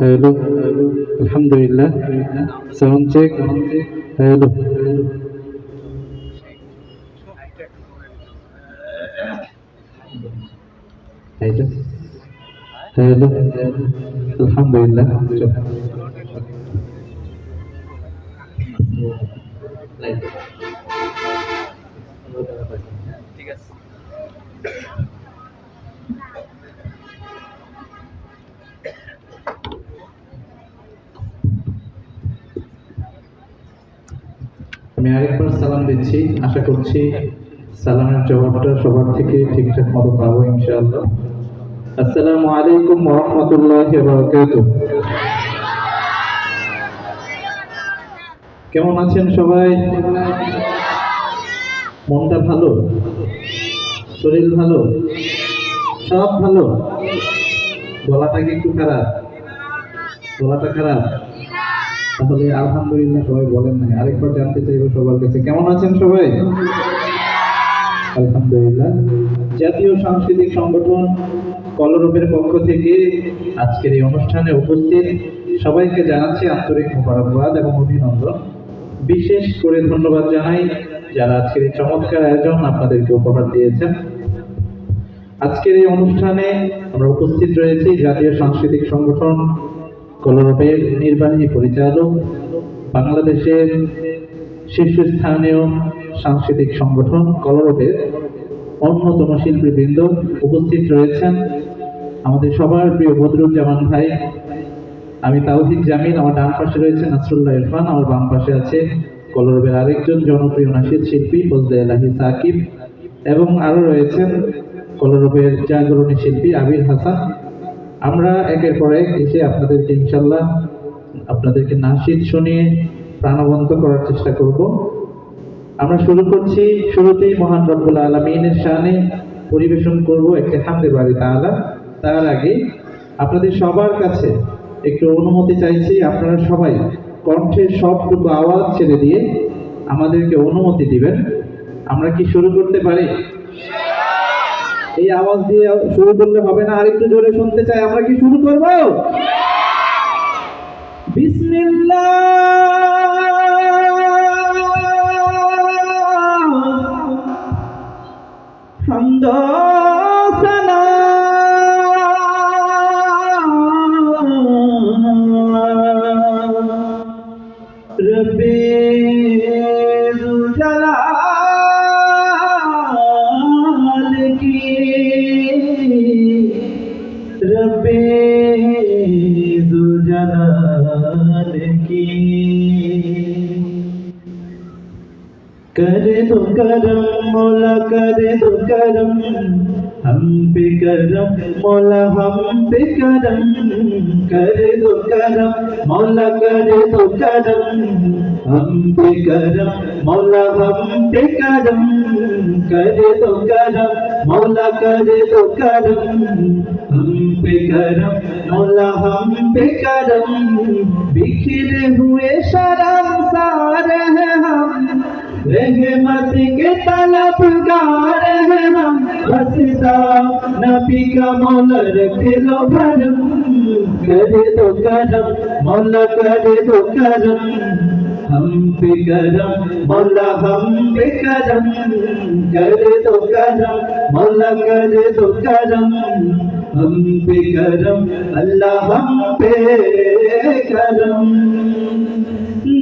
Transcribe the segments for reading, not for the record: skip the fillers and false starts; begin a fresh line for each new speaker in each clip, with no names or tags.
Hello. Alhamdulillah. Sound check. Hello. Hello. Hello. Alhamdulillah. আমি আরেকবার সালাম দিচ্ছি, আশা করছি সালামের জবাবটা সবার থেকে ঠিকঠাক মতো পাবো ইনশাআল্লাহ। আসসালামু আলাইকুম ওয়া রাহমাতুল্লাহি ওয়া বারাকাতুহু। কেমন আছেন সবাই? মনটা ভালো? শরীর ভালো? সব ভালো? গলাটা কি একটু খারাপ? গলাটা খারাপ? তাহলে আলহামদুলিল্লাহ সবাই বলেন না, আরেকবার জানতে চাইবো সবার কাছে, কেমন আছেন সবাই? আলহামদুলিল্লাহ। জাতীয় সাংস্কৃতিক সংগঠন কলরবের পক্ষ থেকে আজকের এই অনুষ্ঠানে উপস্থিত সবাইকে জানাচ্ছি আন্তরিক মোবারকবাদ এবং অভিনন্দন। বিশেষ করে ধন্যবাদ জানাই যারা আজকের এই চমৎকার আয়োজন আপনাদেরকে উপহার দিয়েছেন। আজকের এই অনুষ্ঠানে আমরা উপস্থিত রয়েছি জাতীয় সাংস্কৃতিক সংগঠন কলরবের নির্বাহী পরিচালক, বাংলাদেশের শীর্ষস্থানীয় সাংস্কৃতিক সংগঠন কলরবের অন্যতম শিল্পীবৃন্দ উপস্থিত রয়েছেন। আমাদের সবার প্রিয় বদরুজ্জামান ভাই, আমি তাওহিদ জামিল, আমার ডান পাশে রয়েছে নাসরুল্লাহ ইরফান, আমার বাম পাশে আছে কলরবের আরেকজন জনপ্রিয় নাশিদ শিল্পী ফজলে এলাহি সাকিব, এবং আরো রয়েছেন কলরবের জাগরণী শিল্পী আবির হাসান। আমরা একের পর এক এসে আপনাদেরকে ইনশাল্লাহ আপনাদেরকে নাশিদ শুনিয়ে প্রাণবন্ত করার চেষ্টা করব। আমরা শুরু করছি, শুরুতেই মহান রব্বুল আলামিনের শানে পরিবেশন করব একটি হামদে বাড়ি তাআলা। তার আগে আপনাদের সবার কাছে একটু অনুমতি চাইছি, আপনারা সবাই কণ্ঠের সবটুকু আওয়াজ ছেড়ে দিয়ে আমাদেরকে অনুমতি দিবেন। আমরা কি শুরু করতে পারি? এই আওয়াজ দিয়ে শুরু করলে হবে না, আরেকটু জোরে শুনতে চাই। আমরা কি শুরু করব? বিসমিল্লাহ হামদ সানা রব্বে যুল জালাল কি रब्बे ज़ु जलाल की करे दो करम मौला, करे दो करम हम पे करम मौला, हम पे करम करे दो करम मौला, करे दो करम हम पे करम मौला, हम पे करम करे दो करम मौला, करे दो करम हम पे करम मौला, हम पे करम बिखरे हुए शर्मसार हैं हम, रहमत के तलबगार हैं हम, बसदा नबी का मौला रख लो भरम करे दो करम मौला, करे दो करम हम पे करम मौला, हम पे करम करे दो करम मौला, करे दो करम हम पे करम अल्लाह, हम पे करम।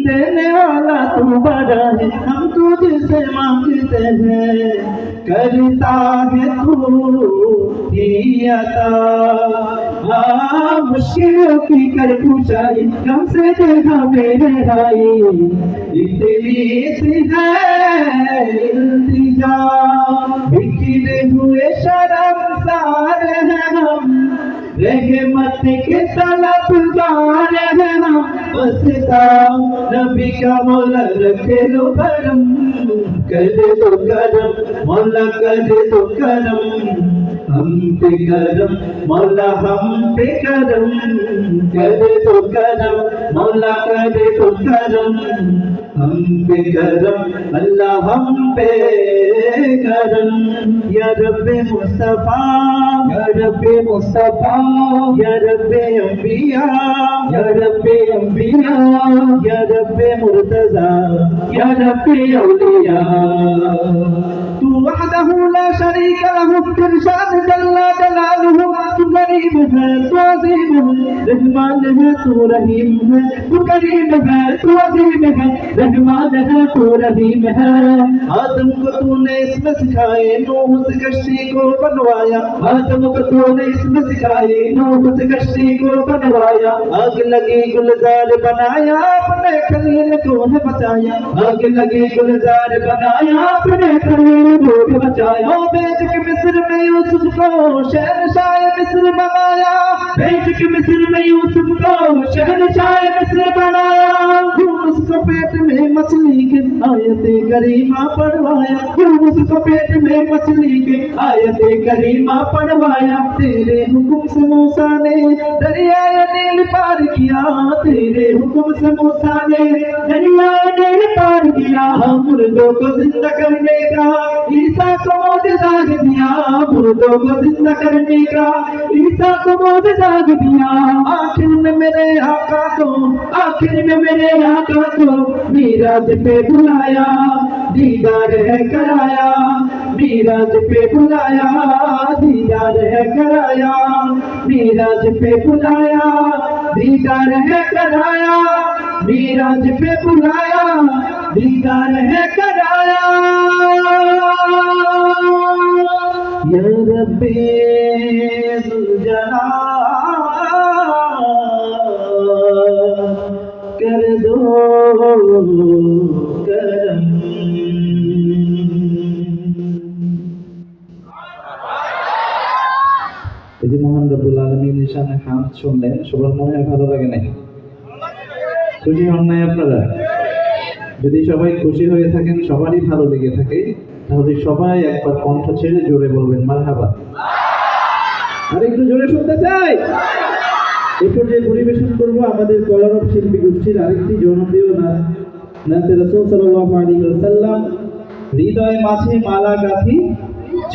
देने वाला तू बड़ा है, हम तुझसे मांगते हैं, करता है तू ही अता। मुश्किलों की कर पूछाई कम से देखा मेरे भाई, इतनी सी है इल्तिजा, बिखरे हुए शर्मसार हैं हम, रहमत के तलबगार हैं हम, बसदा नबी का मौला रख लो भरम करे दो करम मौला, करे दो करम हम पे करम मौला हम पे करम करे तो करम मौला करे तो करम हम पे करम अल्लाह हम पे करम या रब्बे मुस्तफा या रब्बे मुस्तफा या रब्बे अंबिया या रब्बे अंबिया या रब्बे मुर्तजा या रब्बे औलिया तू वहदहू ला शरीका लहू इरशाद जल्ला जलालुहु तू गरीब है तू अजीम है रहमान है तू रहीम है तू करीम है तू अजीम है रहमान है तू रहीम है आदम को तूने इसमें सिखाए नूह से कश्ती को बनवाया आदम को तूने इसमें सिखाए नूह से कश्ती को बनवाया आग लगी गुलजार बनाया अपने खलील को है बचाया आग लगी गुलजार बनाया अपने खलील को है बचाया बेच के मिस्र में यूसुफ को शहंशाह मिस्र बनाया बेच के मिस्र में यूसुफ को शहंशाह मिस्र बनाया उसको पेट में मछली के आयते करीमा पढ़वाया उसको पेट में मछली के आयते करीमा पढ़वाया तेरे हुक्म से मूसा ने दरिया नील पार किया तेरे हुक्म से मूसा ने दरिया नील पार किया मुर्दों को जिंदा करने का ईसा को मौजूदा दिया मुर्दों को जिंदा करने का ईसा को मौजूदा दिया आखिर में मेरे आका को आखिर में मेरे आका को मीराज पे बुलाया दीदार है कराया मीराज पे बुलाया दीदार है कराया मीराज पे बुलाया दीदार है कराया मीराज पे बुलाया दीदार है कराया या रब्बे ज़ुलजलाल कर दो करम এই যে মহান রব্বুল আলামিনের সামনে হামদ শুনলেন সবার মনে হয় ভালো লাগে নাই খুশি হন নাই আপনারা যদি সবাই খুশি হয়ে থাকেন সবারই ভালো লেগে থাকে তাহলে সবাই একবার কণ্ঠ ছেড়ে জোরে বলবেন মারহাবা আর একটু জোরে শুনতে চাই এরপর যে পরিবেশন করবো আমাদের কলরব শিল্পী গোষ্ঠীর আরেকটি জনপ্রিয় নাতে রাসূল সাল্লাল্লাহু আলাইহি ওয়াসাল্লাম হৃদয় মাঝে মালা গাঁথি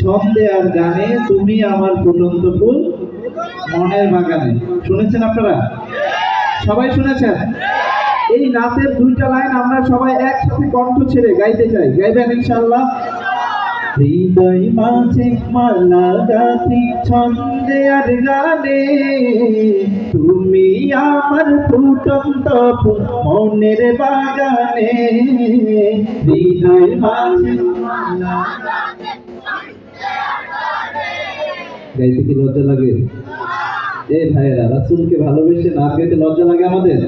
ছন্দে আর গানে তুমি আমার ফুটন্ত ফুল মনের বাগানে শুনেছেন আপনারা সবাই শুনেছেন এই নাচের দুইটা লাইন আমরা সবাই একসাথে কণ্ঠ ছেড়ে গাইতে চাই গাইবেন ইনশাআল্লাহ হৃদয় মাঝে মালা গাঁথি ছন্দে আর গানে তুমি আমার ফুটন্ত ফুল মনের বাগানে হৃদয় মাঝে মালা গাইতে কি লজ্জা লাগে এই ভাইয়েরা রাসূলকে ভালোবেসে নাচ গাইতে লজ্জা লাগে আমাদের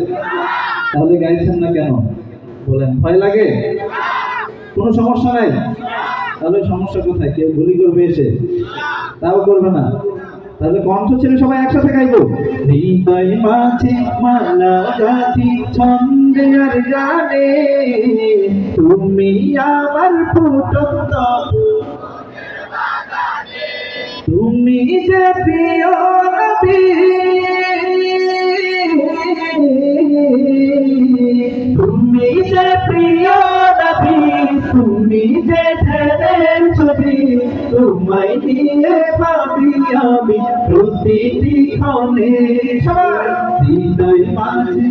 তাহলে গাইছেন না কেন বলেন ভয় লাগে কোনো সমস্যা নাই তাহলে সমস্যা কোথায় কেউ গুলি করবে এসে তাও করবে না তাহলে কণ্ঠ ছেড়ে সবাই একসাথে গাইবো হৃদয় মাঝে মালা গাঁথি ছন্দে আর গানে তুমি আমার ফুটন্ত তুমি যে প্রিয় নবী তুমি যে প্রিয় নবী তুমি যে ধ্যানের ছবি তোমায় নিয়ে ভাবি আমি প্রতিটি ক্ষণে হৃদয় মাঝে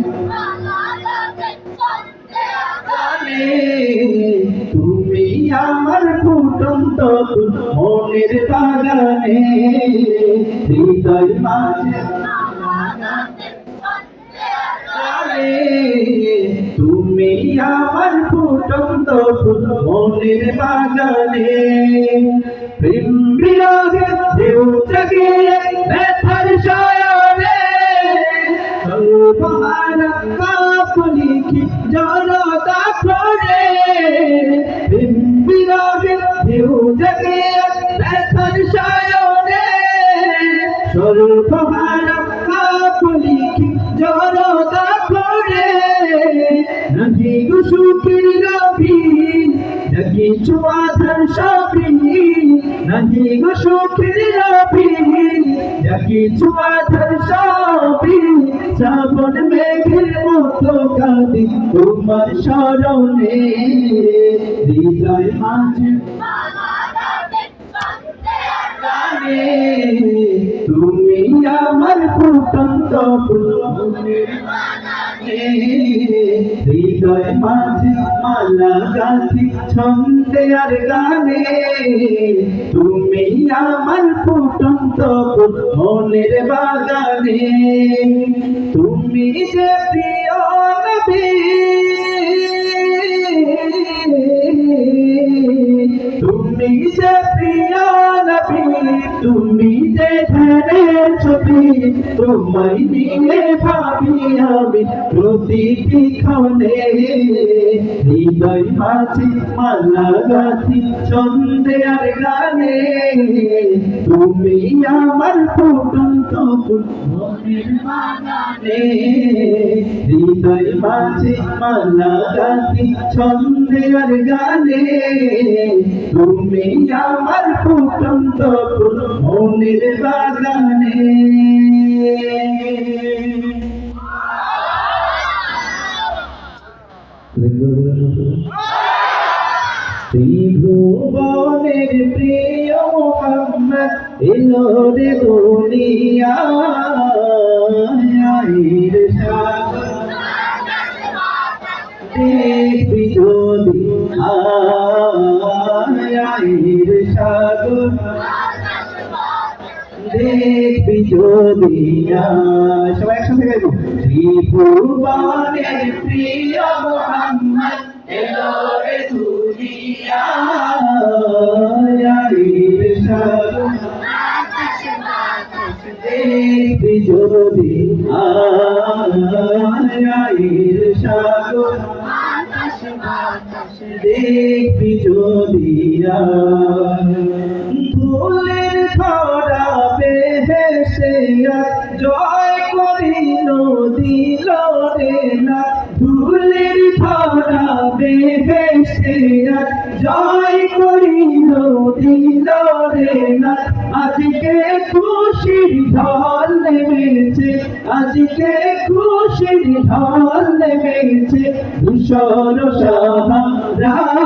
তুমি আমার ফুটন্ত মনের বাগানে হৃদয় মাঝে তুমি আমার ফুটন্ত মনের বাগানে প্রেম বিরাগে ঢেউ জাগে ব্যথার সায়নে সর্বহারা কাপুনি কি জনতা করে প্রেম বিরাগে ঢেউ জাগে ব্যথার সায়নে সর্বহারা কাপুনি কি জনতা করে নাহি সুখের রবি কিছু আধার সবই নাহি গো সুখের রবি, যা কিছু আধার সবই শ্রাবণ মেঘের মতো কাঁদি তোমার স্মরণে, হৃদয় মাঝে তুমি আমার ফুটন্ত ফুল, হৃদয় মাঝে মালা গাঁথি ছন্দে আর গানে, তুমি আমার ফুটন্ত ফুল মনের বাগানে, তুমি যে প্রিয় নবী, তুমি যে প্রিয় নবী, তুমি যে ধ্যানের ছবি, তোমায় নিয়ে ভাবি আমি প্রতিটি ক্ষণে, হৃদয় মাঝে মালা গাঁথি ছন্দে আর গানে, তুমি আমার ফুটন্ত ফুল মনের বাগানে, হৃদয় মাঝে মালা গাঁথি ছন্দে আর গানে, তুমি আমার ফুটন্ত ফুল মনের বাগানে। ত্রিভুবনের প্রিয় মুহাম্মদ এলো রে দুনিয়ায়, দেখবি যদি আয়ের সাগর, দেখবি যদি সবাই একসাথে গাইব, ত্রিভুবনের প্রিয় মুহাম্মদ এলো রে দুনিয়ায় সাগর, দেখবি যদি আয়ের সাগর, দেখবি যদি ফুলের ধরা বেহেশে জয় করিল দিল রে না, ফুলের ধরা বেহেশে জয় করিল দিল রে না, আজকে খুশির ঢল নেমেছে, আজকে খুশির ঢল নেমেছে, ধূসর সাহারায়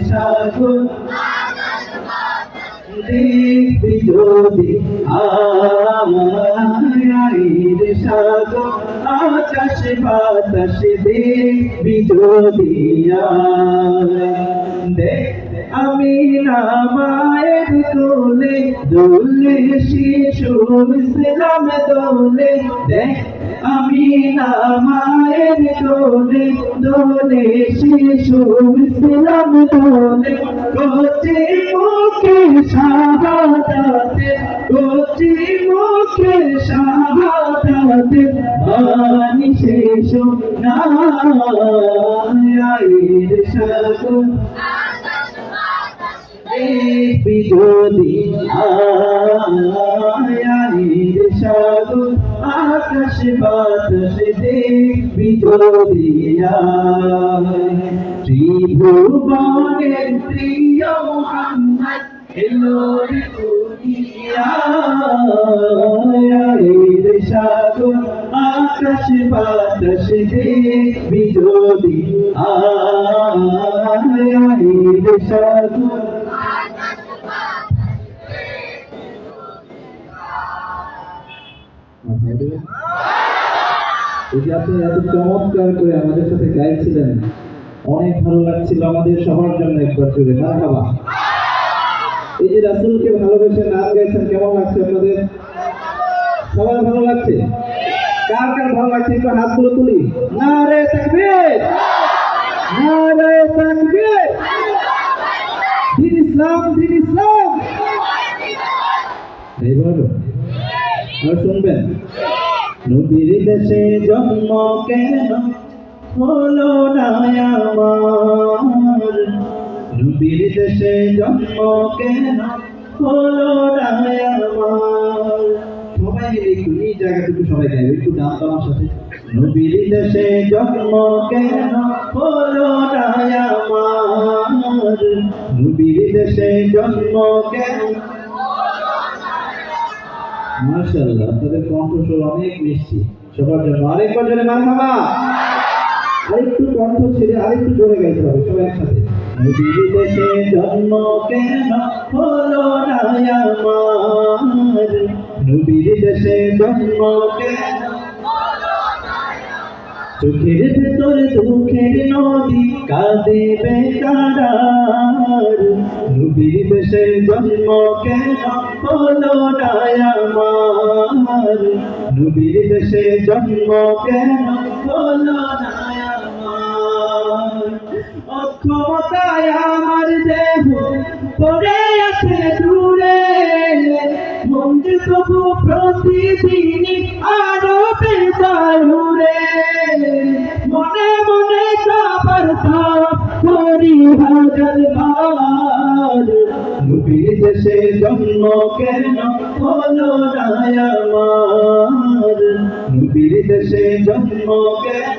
সাগর, দেখবি যদি আয়ের সাগর, আকাশ বাতাস দেখবি যদি দেখ আমি না মায়ের কোলে দোলে শিশু ইসলাম দোলে, দেখ আমি না মায়ের কোলে দোলে শিশু ইসলাম দোলে, কচি মুখে শাহাদাতে, কচি মুখে শাহাদাতে বাণী শেষ নায়ের সাগর, দেখবি যদি আয়ের সাগর, আকাশ বাতাস দেখবি যদি ত্রিভুবনের প্রিয় মুহাম্মদ এলো রে দুনিয়ায় সাগর, আকাশ বাতাস দেখবি যদি আয়ের সাগর, এই যে আপনি এত চমৎকার করে আমাদের সাথে গাইছিলেন, অনেক ভালো লাগছিল আমাদের সবার জন্য, একবার জুড়ে মারহাবা। এই যে রাসূলকে ভালোবেসে নাচ গাইছেন, কেমন লাগছে আপনাদের? সবার ভালো লাগছে? কার কার ভালো লাগছে একটু হাতগুলো তুলি। নারে তাকবীর, নারে তাকবীর, দ্বীন ইসলাম, দ্বীন ইসলাম। এইবার শুনবেন, নবীর দেশে জন্ম কেন হলো না আমার, নবীর দেশে জন্ম কেন হলো না আমার, সবাই মিলে একটু এই জায়গাটুকু সবাই গাইবে, একটু গান তো আমার সাথে। নবীর দেশে জন্ম কেন হলো না আমার, নবীর দেশে জন্ম কেন। মাশাআল্লাহ, আপনাদের কণ্ঠস্বর অনেক মিষ্টি। সবার জন্য আরেকবার জোরে মারহাবা। আরেকটু কণ্ঠ ছেড়ে আরেকটু জোরে গাইতে হবে সবাই একসাথে। নবীর দেশে জন্ম কেন হলো না আমার, নবীর দেশে জন্ম কেন। চোখের ভেতর দুঃখের নদী কাঁদে বেকারার, নবীর দেশে জন্ম কেন হলো না আমার, নবীর দেশে জন্ম কেন হলো না আমার। অক্ষমতায় আমার দেহ পড়ে আছে দূরে, মন যে তবু প্রতিদিনই আরো বেজায়ুরে, মনে মনে কাবার তাপ করি হাজার বার, নবীর দেশে জন্ম কেন হলো না আমার, নবীর দেশে জন্ম কেন।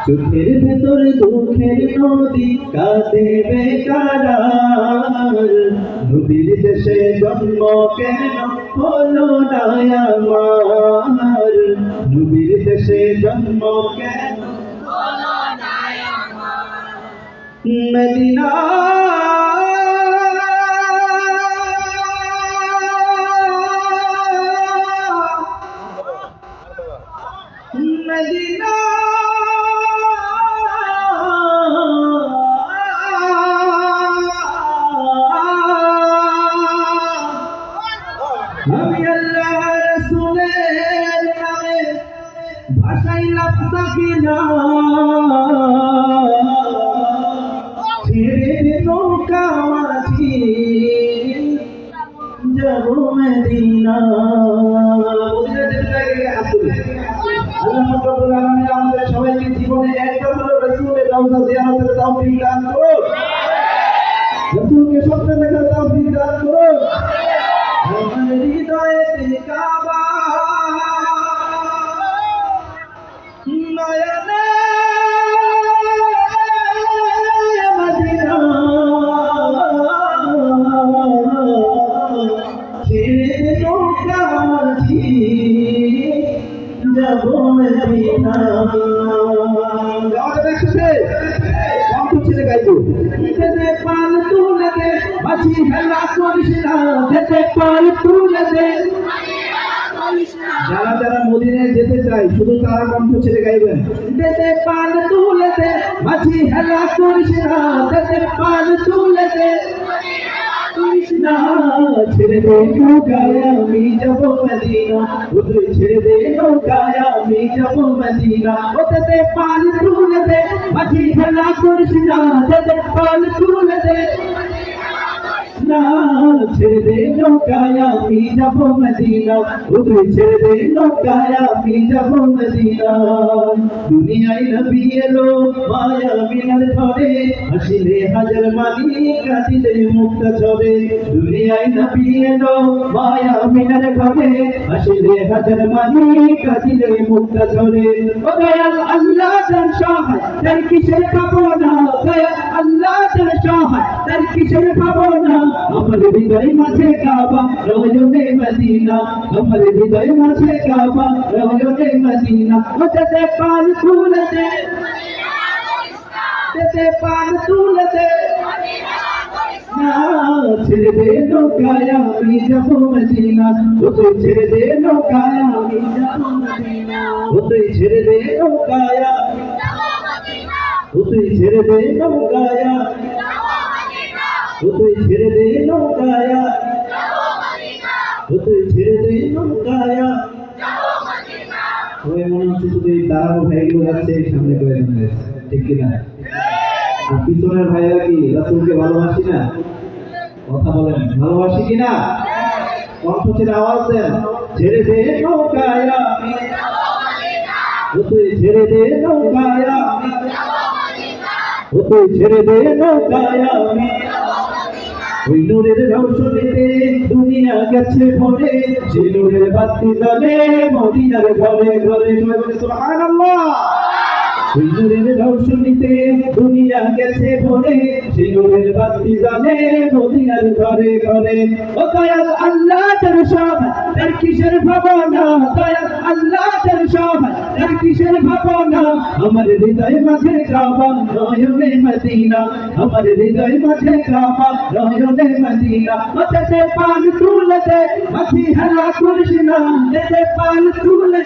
চোখের ভেতর দুঃখের নদী কাঁদে বেকারার, নবীর দেশে জন্ম কেন হলো না আমার, নবীর দেশে জন্ম কেন হলো না আমার। মদিনা মদিনা আমি আল্লাহ রাসূলের নামে ভাসাইলাম সাকিনা, ছেড়ে দে নৌকা মাঝি যাব মদিনা। আল্লাহ রাব্বুল আলামিন আমাদের সবাইকে জীবনে একবার হলো রাসূলের রওজা জিয়ারতের তৌফিক দান করুন, রাসূলকে স্বপ্নে দেখার তৌফিক দান করুন। আমার হৃদয়েতে কাবা, নয়নে মদিনা, ছেড়ে দে নৌকা মাঝি যাব মদিনা। আমাদের একসাথে কণ্ঠ ছেড়ে গাইবো। দে পাল তুলে দে মাঝি হেলা করিস না, দে পাল তুলে দে। যারা যারা মদিনায় যেতে চায় শুধু তারা কণ্ঠ ছেড়ে গাইবেন। দে পাল তুলে দে মাঝি হেলা করিস না, দে পাল তুলে দে। না ছেড়ে দে নৌকায় আমি যাব মদিনা, তুই ছেড়ে দে নৌকায় আমি যাব মদিনা। ওতে পাল তুলে দে মাঝি হেলা করিস না, দে পাল তুলে দে। না ছেড়ে দে নৌকায় আমি যাব মদিনা, তুই ছেড়ে দে নৌকায় আমি যাব মদিনা। দুনিয়ায় নবী এলো মায়া মিনার ধরে, হাসিলে হাজার মানি কাঁদিলে মুক্তা ঝরে। দুনিয়ায় নবী এলো মায়া মিনার ঘরে, হাসিলে হাজার মানি কাঁদিলে মুক্তা ঝরে। ও দয়াল আল্লাহ তার সহায় তার কিসের ভাবনা, দয়াল আল্লাহ তার সহায় তার কিসের ভাবনা। আমার হৃদয় মাঝে কাবা রওজে মদিনা, আমার হৃদয় মাঝে কাবা রওজে মদিনা। ওতে পাল তুলে দে, দে পাল তুলে দে। না ছেড়ে দে নৌকায় আমি যাব মদিনা, তুই ছেড়ে দে নৌকায় আমি যাব মদিনা। তুই ছেড়ে দে নৌকায় আমি যাব মদিনা, তুই ছেড়ে দে নৌকায় আমি যাব মদিনা। তুই ছেড়ে দে নৌকায় আমি যাব মদিনা, তুই ছেড়ে দে নৌকায় আমি যাব মদিনা। ওই মনে হচ্ছে শুধু এই দাঁড়ানো ভাইগুলো যাচ্ছে সামনে করে দিচ্ছে, ঠিক কিনা? আর পিছনের ভাইরা কি রাসূলকে ভালোবাসি না? কথা বলেন, ভালোবাসি কিনা? কণ্ঠ ছেড়ে আওয়াজ দেন। ছেড়ে দে নৌকায় আমি যাব মদিনা, তুই ছেড়ে দে নৌকায় আমি যাব মদিনা। তুই ছেড়ে দে নৌকায় আমি যাব মদিনা, ওই নূরের রৌশনীতে দুনিয়া গেছে ভরে, সেই নূরের বাতি জ্বলে মদিনার ঘরে ঘরে। সবাই বলে সুবহানাল্লাহ। ওই নূরের রৌশনীতে দুনিয়া গেছে ভরে, সেই নূরের বাতি জ্বলে মদিনার ঘরে ঘরে। ও দয়াল আল্লাহ তার সহায়, তার কিসের ভাবনা, দয়াল আল্লাহ তার সহায়, তার কিসের ভাবনা। আমার হৃদয় মাঝে কাবা, নয়নে মদিনা, আমার হৃদয় মাঝে কাবা, নয়নে মদিনা। ওতে পান তুলতে মাঝি হেলা করিস না, এতে পান তুলতে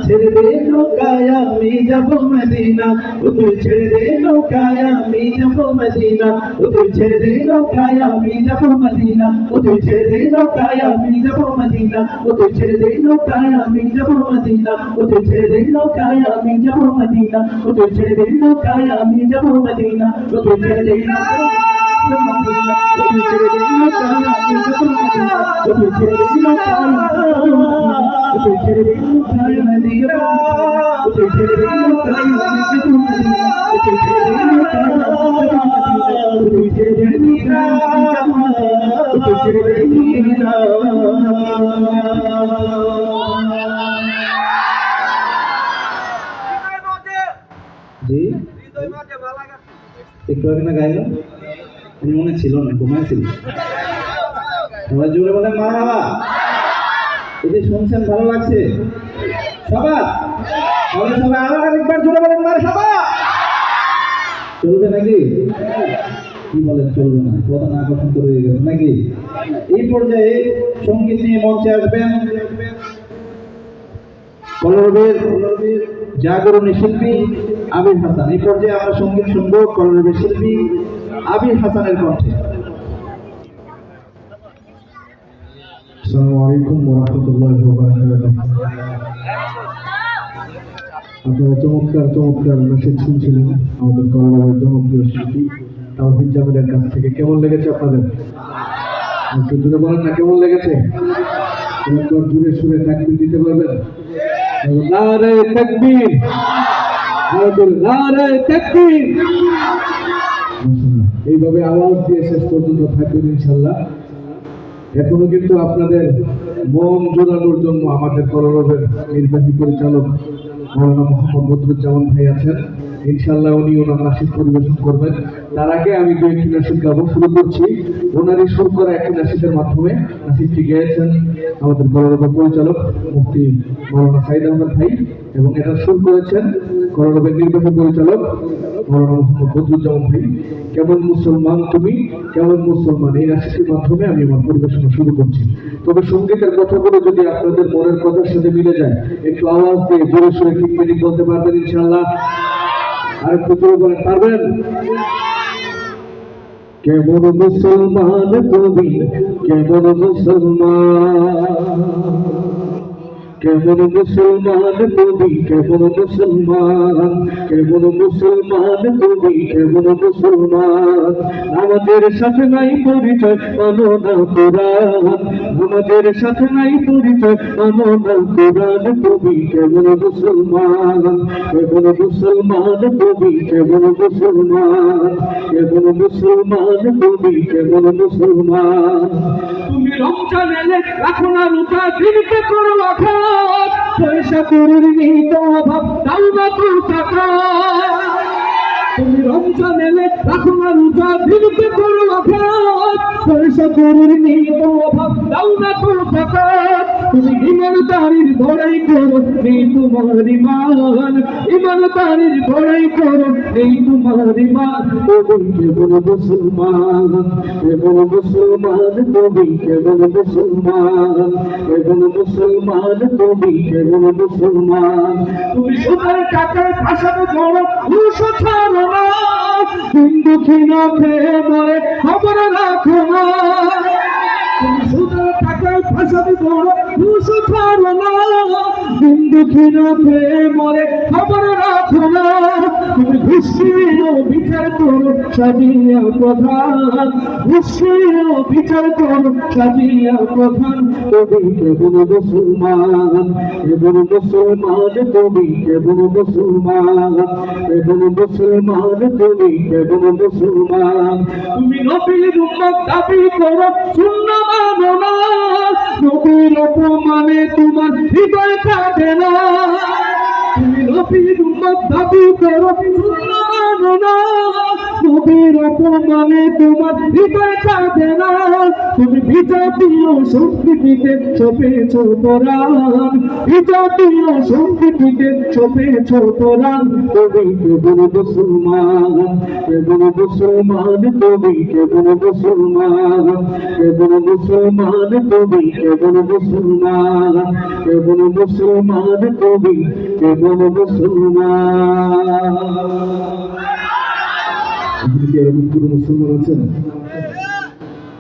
ছেড়ে দে নৌকায় আমি যাব মদিনা, ও তুই ছেড়ে দে নৌকায় আমি যাব মদিনা, ও তুই ছেড়ে দে নৌকায় আমি যাব মদিনা, ও তুই ছেড়ে দে নৌকায় আমি যাব মদিনা, ও তুই ছেড়ে দে নৌকায় আমি যাব মদিনা, ও তুই ছেড়ে দে নৌকায় আমি যাব মদিনা, ও তুই ছেড়ে দে নৌকায় আমি যাব মদিনা, ও তুই ছেড়ে দে জি একটু আগে না গাইলাম, আমি মনে ছিল না, ঘুমাইছিল। সবাই জোরে বলে মারহাবা। যদি শুনছেন ভালো লাগছে সবার, তাহলে সবাই আরো আরেকবার জোরে বলেন মারহাবা। চলবে নাকি? কি বলেন চলবে না? কথা না আকর্ষণ করে গেছে নাকি? এই পর্যায়ে সঙ্গীত নিয়ে মঞ্চে আসবেন কলরবের জাগরণী শিল্পী আবির হাসান। এই পর্যায়ে আমরা সঙ্গীত শুনবো কলরবের শিল্পী আবির হাসানের কণ্ঠে।
আসসালামু আলাইকুম ওয়া রাহমাতুল্লাহি ওয়া বারাকাতুহু। আপনারা চমৎকার নাশিদ শুনছিলেন আমাদের কলরবের জনপ্রিয় শিল্পী তাওহীদ জামিলের কাছ থেকে। কেমন লেগেছে আপনাদের? একটু জোরে বলেন না কেমন লেগেছে? একটু জোরে সুরে তাকবীর দিতে পারবেন? নারে তাকবীর, নারে তাকবীর। এইভাবে আওয়াজ দিয়ে শেষ পর্যন্ত থাকবেন ইনশাআল্লাহ। এখনো কিন্তু আপনাদের মন জোড়ানোর জন্য আমাদের কলরবের নির্বাহী পরিচালক মাওলানা মোহাম্মদ বদরুজ্জামান ভাই আছেন। ইনশাআল্লাহ উনি ওনার নাশিদ পরিবেশন করবেন। তার আগে আমি দু একটি নাশিদ গাবো। শুরু করছি ওনারই সুর করা একটি নাশিদের মাধ্যমে। নাশিদটি গেয়েছেন আমাদের কলরবের পরিচালক মুফতি মাওলানা সাইদ আহমদ ভাই এবং এটা সুর করেছেন কলরবের নির্বাহী পরিচালক মাওলানা মোহাম্মদ বদরুজ্জামান ভাই। কেমন মুসলমান তুমি, কেমন মুসলমান, এই নাশিদটির মাধ্যমে আমি আমার পরিবেশনা শুরু করছি। তবে সঙ্গীতের কথাগুলো যদি আপনাদের মনের কথার সাথে মিলে যায়, একটু আওয়াজ দিয়ে জোরে সোরে ঠিক মিনিট বলতে পারবেন ইনশাআল্লাহ। আর একটু জোরে বলেন, পারবেন? কেমন মুসলমান তুমি, কেমন মুসলমান, কেমন মুসলমান তুমি, কেমন মুসলমান, কেমন মুসলমান তুমি, কেমন মুসলমান। আমাদের সাথে নাই পরিচয়, মানো না কোরআন, আমাদের সাথে নাই পরিচয়, মানো না কোরআন। তুমি কেমন মুসলমান, কেমন মুসলমান তুমি, কেমন মুসলমান, কেমন মুসলমান তুমি, কেমন মুসলমান। তুমি রমজান এলে রাখো না রোজা, দিনকে করো আঘাত, পয়সা করির নিহিত অভাব, দাও না তো টাকা। তুমি রমজান এলে রাখো না রোজা, দিনকে করো আঘাত, পয়সা করির নিহিত অভাব, দাও না তো টাকা। তুমি ইমানদারির বড়াই করো, নেই তোমার ইমান, ইমানদারির বড়াই করো, নেই তোমার ইমান। তুমি কেবল মুসলমান, কেবল মুসলমান তুমি, কেবল মুসলমান, কেবল মুসলমান তুমি, কেবল মুসলমান। তুমি সুদের টাকার ভাষাতে বড় ঘুষ ছাড়ো না, দিন দুঃখী না খেয়ে মরে খবর রাখো না। তুমি সুদের টাকায় ফাঁসাতে বড় ঘুষ ছাড়ো না, বিন্দু ক্ষীণতে মরে খবর রাখো না, তুমি ঘুষ খেয়েও বিচার করো সাজিয়া প্রধান, ঘুষ খেয়েও বিচার করো সাজিয়া প্রধান। তুমি কেবল মুসলমান, কেবল মুসলমান, তুমি কেবল মুসলমান, কেবল মুসলমান, তুমি কেবল মুসলমান। তুমি নবীর উম্মত দাবি করো সুন্নাহ মানো না, নবীর অপমানে তোমার হৃদয় কাঁদে না। তুমি নবীর উম্মত দাবি করো সুন্নাহ মানো না, নবীর অপমানে তোমার হৃদয় কাঁদে না। তুমি বিজাতীয় সংস্কৃতিতে ছপেছ কোরআন, বিজাতীয় সংস্কৃতিতে ছপেছ কোরআন। তুমি কেবল মুসলমান, কেবল মুসলমান, তুমি কেবল মুসলমান, কেবল মুসলমান, তুমি কেবল মুসলমান, কেবল মুসলমান, তুমি কেবল মুসলমান। আপনি কি এরকম কোনো মুসলমান আছেন?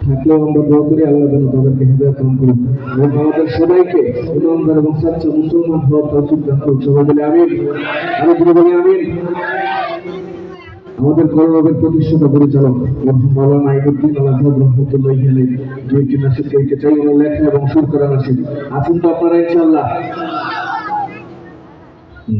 থাকলেও আমরা দোয়া করি আল্লাহ যেন তাদেরকে হেদায়েত দান করুন এবং আমাদের সবাইকে ইমানদার এবং সচ্চা মুসলমান হওয়ার তৌফিক দান করুন। সবাই বলে আমিন। আমি বলি আমিন। আমাদের কলরবের প্রতিষ্ঠাতা পরিচালক মাওলানা আইনুদ্দিন আল-আজহার রহমতুল্লাহি আলাইহি দুইটি নাসিদ গাইতে চাই, ওনার লেখা এবং সুর করা নাসিদ। আছেন তো আপনারা ইনশাআল্লাহ?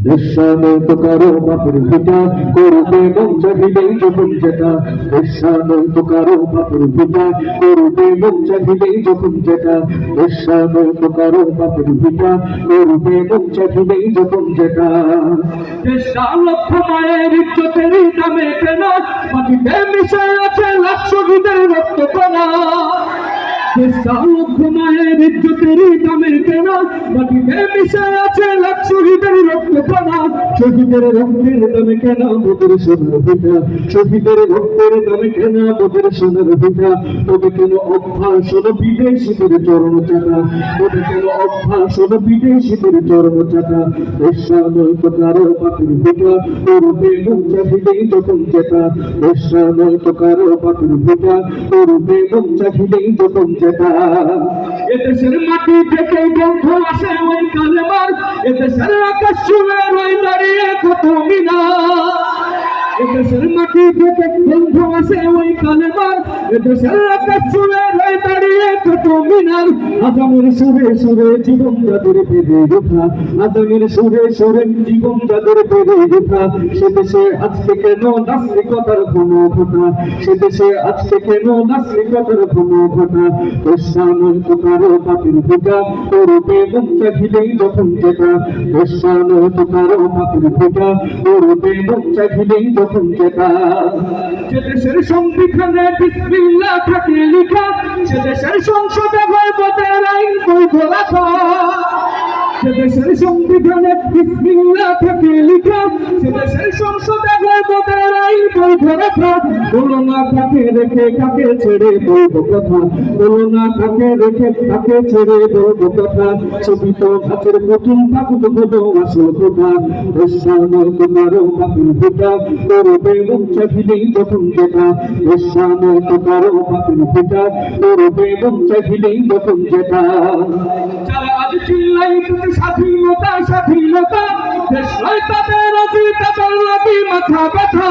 দেশানত কারো বাপের ভিটা করবে মন চাহিলেই যখন যেটা, দেশানত কারো বাপের ভিটা করবে মন চাহিলেই যখন যেটা, দেশানত কারো বাপের ভিটা করবে মন চাহিলেই যখন যেটা। দেশটা লক্ষ মায়ের ইজ্জতের দামে কেনা, মাটিতে মিশে আছে লাখ শহীদের রক্ত কণা। দেশটা লক্ষ মায়ের ইজ্জতের দামে কেনা, মাটিতে মিশে আছে লাখ শহীদের রক্ত কণা। শহীদের রক্তের দামে কেনা মোদের সোনার ভিটা, শহীদের রক্তের দামে কেনা মোদের সোনার ভিটা। তবে কেন অভ্যাস হলো বিদেশিদের চরণ চাটা, তবে কেন অভ্যাস হলো বিদেশিদের চরণ চাটা। দেশানত কারো বাপের ভিটা করবে মন চাহিলেই যখন যেটা, দেশানত কারো বাপের ভিটা করবে মন চাহিলেই যখন যেটা। এদেশের মাটি থেকে গন্ধ আসে ওই কালেমার, এদেশের আকাশ ছুঁয়ে রয়ে দাঁড়িয়ে কত মিনার। এদেশের মাটি থেকে গন্ধ আসে ওই কালেমার, এদেশের আকাশ ছুঁয়ে রয়ে দাঁড়িয়ে কত মিনার। আজামের সুরে সুরে জীবন যাদের বেড়ে ওঠা, আজামের সুরে সুরে জীবন যাদের বেড়ে ওঠা। সে দেশে আজকে কেন নাস্তিকতার ঘন ঘটা, সে দেশে আজকে কেন নাস্তিকতার ঘন ঘটা। দেশানত কারো বাপের ভিটা করবে মন চাহিলেই যখন যেটা, দেশানত কারো বাপের ভিটা করবে মন চাহিলেই যখন যেটা। যে দেশের সংবিধানে বিসমিল্লাহ থাকে লেখা, সে দেশের সংসদে হয় ভোটের আইন বৈধ রাখা। সে দেশের সংবিধানে বিসমিল্লাহ থাকে লেখা, সে দেশের সংসদে হয় ভোটের আইন বৈধ রাখা। বলো না কাকে রেখে কাকে ছেড়ে বলবো কথা, বলো না কাকে রেখে কাকে ছেড়ে বলবো কথা। ছবি তো গাছের প্রথম থাকুক হলো আসল কথা। দেশানত কারো বাপের ভিটা করবে মন চাহিলেই যখন যেটা, দেশানত কারো বাপের ভিটা করবে মন চাহিলেই যখন যেটা। যারা আজ চিল্লাইতেছে স্বাধীনতা স্বাধীনতা, দেশ নয় তাদের আজি তাদের লাগি মাথা ব্যথা।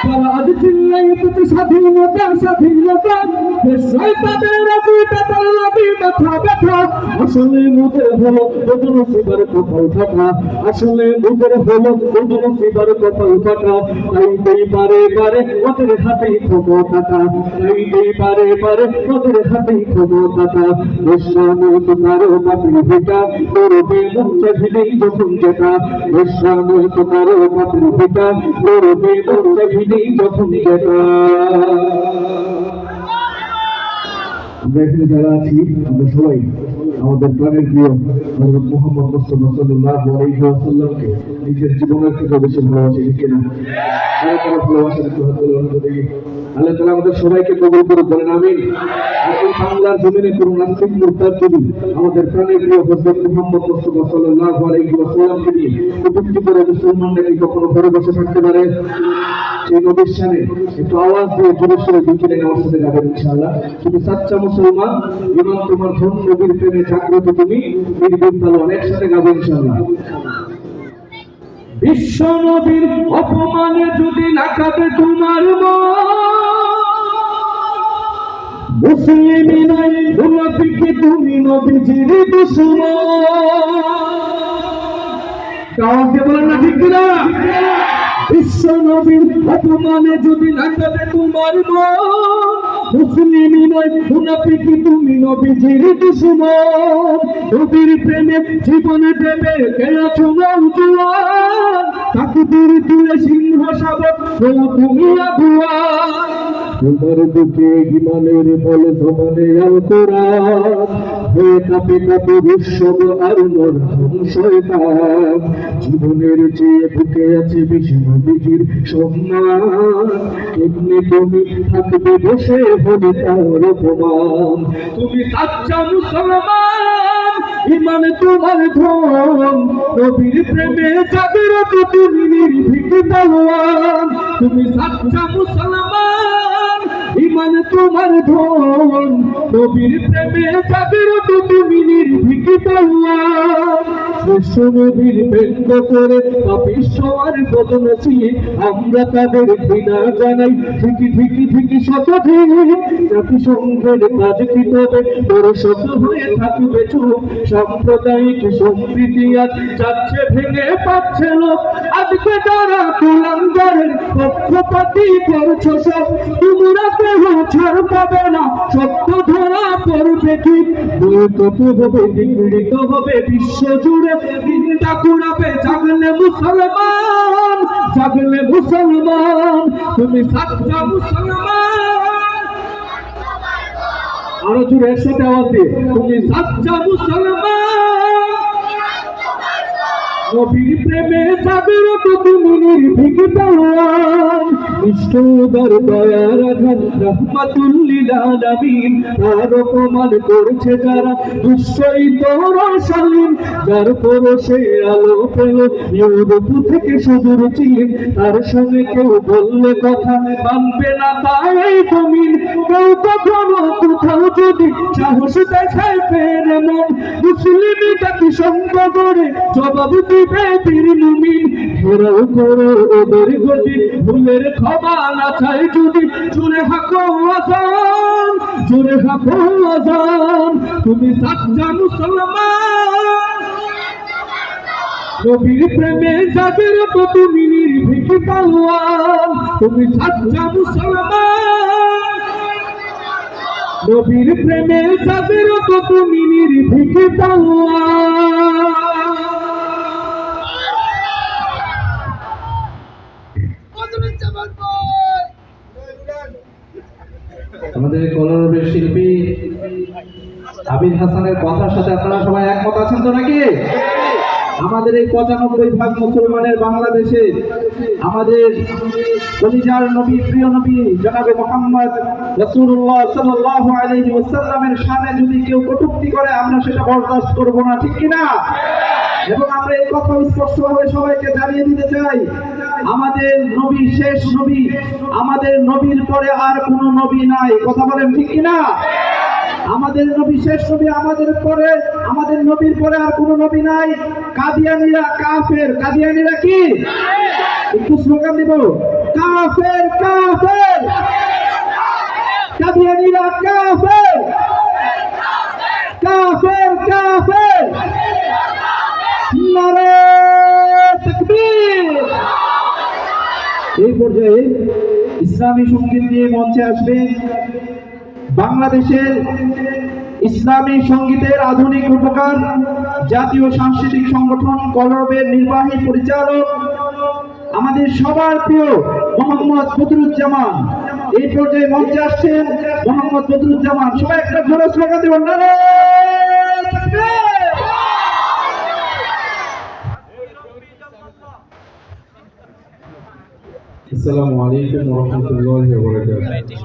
যারা আজ চিল্লাইতেছে স্বাধীনতা স্বাধীনতা, দেশ নয় তাদের আজি তাদের লাগি মাথা ব্যথা। আসলে মোদের হলো বদল সেবার কপাল ফাটা, আসলে মোদের হলো বদল সেবার কপাল ফাটা। তাই দেই বারে বারে ওদের হাতেই ক্ষমতাটা, তাই দেই বারে বারে ওদের হাতেই ক্ষমতাটা। দেশানত কারো বাপের ভিটা করবে মন চাহিলেই যখন যেটা, দেশানত কারো বাপের ভিটা করবে মন চাহিলেই যখন যেটা। আমরা এখানে যারা আছি আমরা সবাই আমাদের প্রাণের প্রিয় হযরত মুহাম্মদ মুস্তাফা সাল্লাল্লাহু আলাইহি ওয়াসাল্লামকে নিজের জীবনের থেকে বেশি ভালোবাসি, ঠিক কিনা? কারা ভালোবাসেন একটু হাত তুলে দেখি। আল্লাহ তাআলা আমাদের সবাইকে কবুল করুন, বলেন আমিন। বাংলার জমিনে কোন নাস্তিক মুরতাদ যদি আমাদের প্রাণের প্রিয় হযরত মুহাম্মদ মুস্তাফা সাল্লাল্লাহু আলাইহি ওয়াসাল্লামকে নিয়ে কটূক্তি করে মুসলমানরা কি কখনো ঘরে বসে থাকতে পারে? সেই নবীর শানে একটু আওয়াজ দিয়ে জোরে সোরে দিকে আমার সাথে গাবেন ইনশাআল্লাহ। তুমি সাচ্চা মুসলমান, ইমান তোমার ধন, নবীর প্রেমে জাগ্রত তুমি, নির্ভীক পালন, একসাথে গাবেন ইনশাআল্লাহ। বিশ্ব নবীর অপমানে যদি না কাঁদে তোমার মন, মুসলিমই নয় মুনাফিক তুমি নবীজির দুশমন। আওয়াজ দিয়ে বলেন না ঠিক কিনা? বিশ্ব নবীর অপমানে যদি না কাঁদে তোমার মন, মুসলিমই নয় মুনাফিক তুমি নবীজির দুশমন। নবীর প্রেমে জীবনে দেবে কেড়েছো নওজোয়ান, তাকদীর তুলে সিংহ শাবক তুমি আগুয়ান। তোমার বুকে ইমানের বল জবানে আল কোরআন, হয়ে কাঁপে কাঁপে বিশ্বব আর নরম শয়তান। জীবনের চেয়ে বুকে আছে বিশ্ব নবীজির সম্মান, এমনি তুমি থাকবে বসে হবে তার অপমান। তুমি সাচ্চা মুসলমান, ইমান তোমার ধন, নবীর প্রেমে জাগ্রত তুমি নির্ভীক পালোয়ান। তুমি সাচ্চা মুসলমান, ইমান তোমার ধন, নবীর প্রেমে জাগ্রত তুমি নির্ভীক পালোয়ান। শ্রেষ্ঠ নবীর ব্যঙ্গ করে পাপিষ্ঠ আর বদনসী, আমরা তাদের ঘৃণা জানাই ঠিকই ঠিকই ঠিকই শত ঠিক। জাতিসংঘের কাজ কি তবে বড় শত হয়ে থাকবে চুপ, সাম্প্রদায়িক সম্প্রীতি আজ যাচ্ছে ভেঙে পাচ্ছে লোক। আজকে যারা কুলাঙ্গারের পক্ষপাতী করছো সব, তোমরা কেউ ছাড় পাবে না, সত্য ধরা পড়বে ঠিক। বৈকট হবে, নিগৃহীত হবে বিশ্ব জুড়ে, নিন্দা কুড়াবে জাগলে মুসলমান, জাগলে মুসলমান। তুমি সাচ্চা মুসলমান, আরো জোরে একসাথে আওয়াজ দিয়ে, তুমি সাচ্চা মুসলমান, নবীর প্রেমে জাগ্রত তুমি নির্ভীক পালোয়ান। নিষ্ঠুর দয়ার আধার রাহমাতুল লিল আলামিন, তার অপমান করছে যারা দুশ্চরিত রসালীন। যার পরশে আলো পেল ইউরোপ থেকে সুদূর চীন, তার সঙ্গে কেউ বললে কথা মানবে না তাই জমিন। কেউ কখনো কোথাও যদি সাহস দেখায় ফের মন, মুসলিম জাতি সঙ্গ করে জবাব দিবে বীর মুমিন। ঘেরাও করো ওদের গতি, ভুলের ক্ষমা না চাই যদি, জোরে হাঁকো আজান, জোরে হাঁকো আজান। তুমি সাচ্চা মুসলমান, নবীর প্রেমে জাগ্রত তুমি নির্ভীক পালোয়ান। তুমি সাচ্চা মুসলমান, নবীর প্রেমে জাগ্রত তুমি নির্ভীক পালোয়ান।
আমাদের কলরবের শিল্পী আবির হাসানের কথার সাথে আপনারা সবাই একমত আছেন তো নাকি? আমাদের এই ৯৫% মুসলমানের বাংলাদেশে আমাদের কলিজার নবী, প্রিয় নবী জনাবে মুহাম্মদ রাসূলুল্লাহ সাল্লাল্লাহু আলাইহি ওয়াসাল্লামের শানে যদি কেউ কটূক্তি করে, আমরা সেটা বরদাস্ত করব না, ঠিক কিনা? এবং আমরা এই কথা স্পষ্টভাবে সবাইকে জানিয়ে দিতে চাই, আমাদের নবী শেষ নবী, আমাদের নবীর পরে আর কোনো নবী নাই। কথা বলেন ঠিক কিনা? আমাদের নবী শেষ নবী, আমাদের নবীর পরে আর কোনো নবী নাই। কাদিয়ানীরা কাফের। কাদিয়ানীরা কি? একটু স্লোগান দিব, কাফের কাফের, কাদিয়ানীরা কাফের, কাফের কাফের, নারে তাকবীর। এই পর্যায়ে ইসলামী সঙ্গীত নিয়ে মঞ্চে আসবেন বাংলাদেশের ইসলামী সঙ্গীতের আধুনিক রূপকার, জাতীয় সাংস্কৃতিক সংগঠন কলরবের নির্বাহী পরিচালক, আমাদের সবার প্রিয় মোহাম্মদ বদরুজ্জামান। এই পর্যায়ে মঞ্চে আসছেন মোহাম্মদ বদরুজ্জামান। সবাই একটা জোরে স্লোগান দেবেন, নারে তাকবীর। আসসালামু আলাইকুম ওয়া রাহমাতুল্লাহি ওয়া বারাকাতুহু।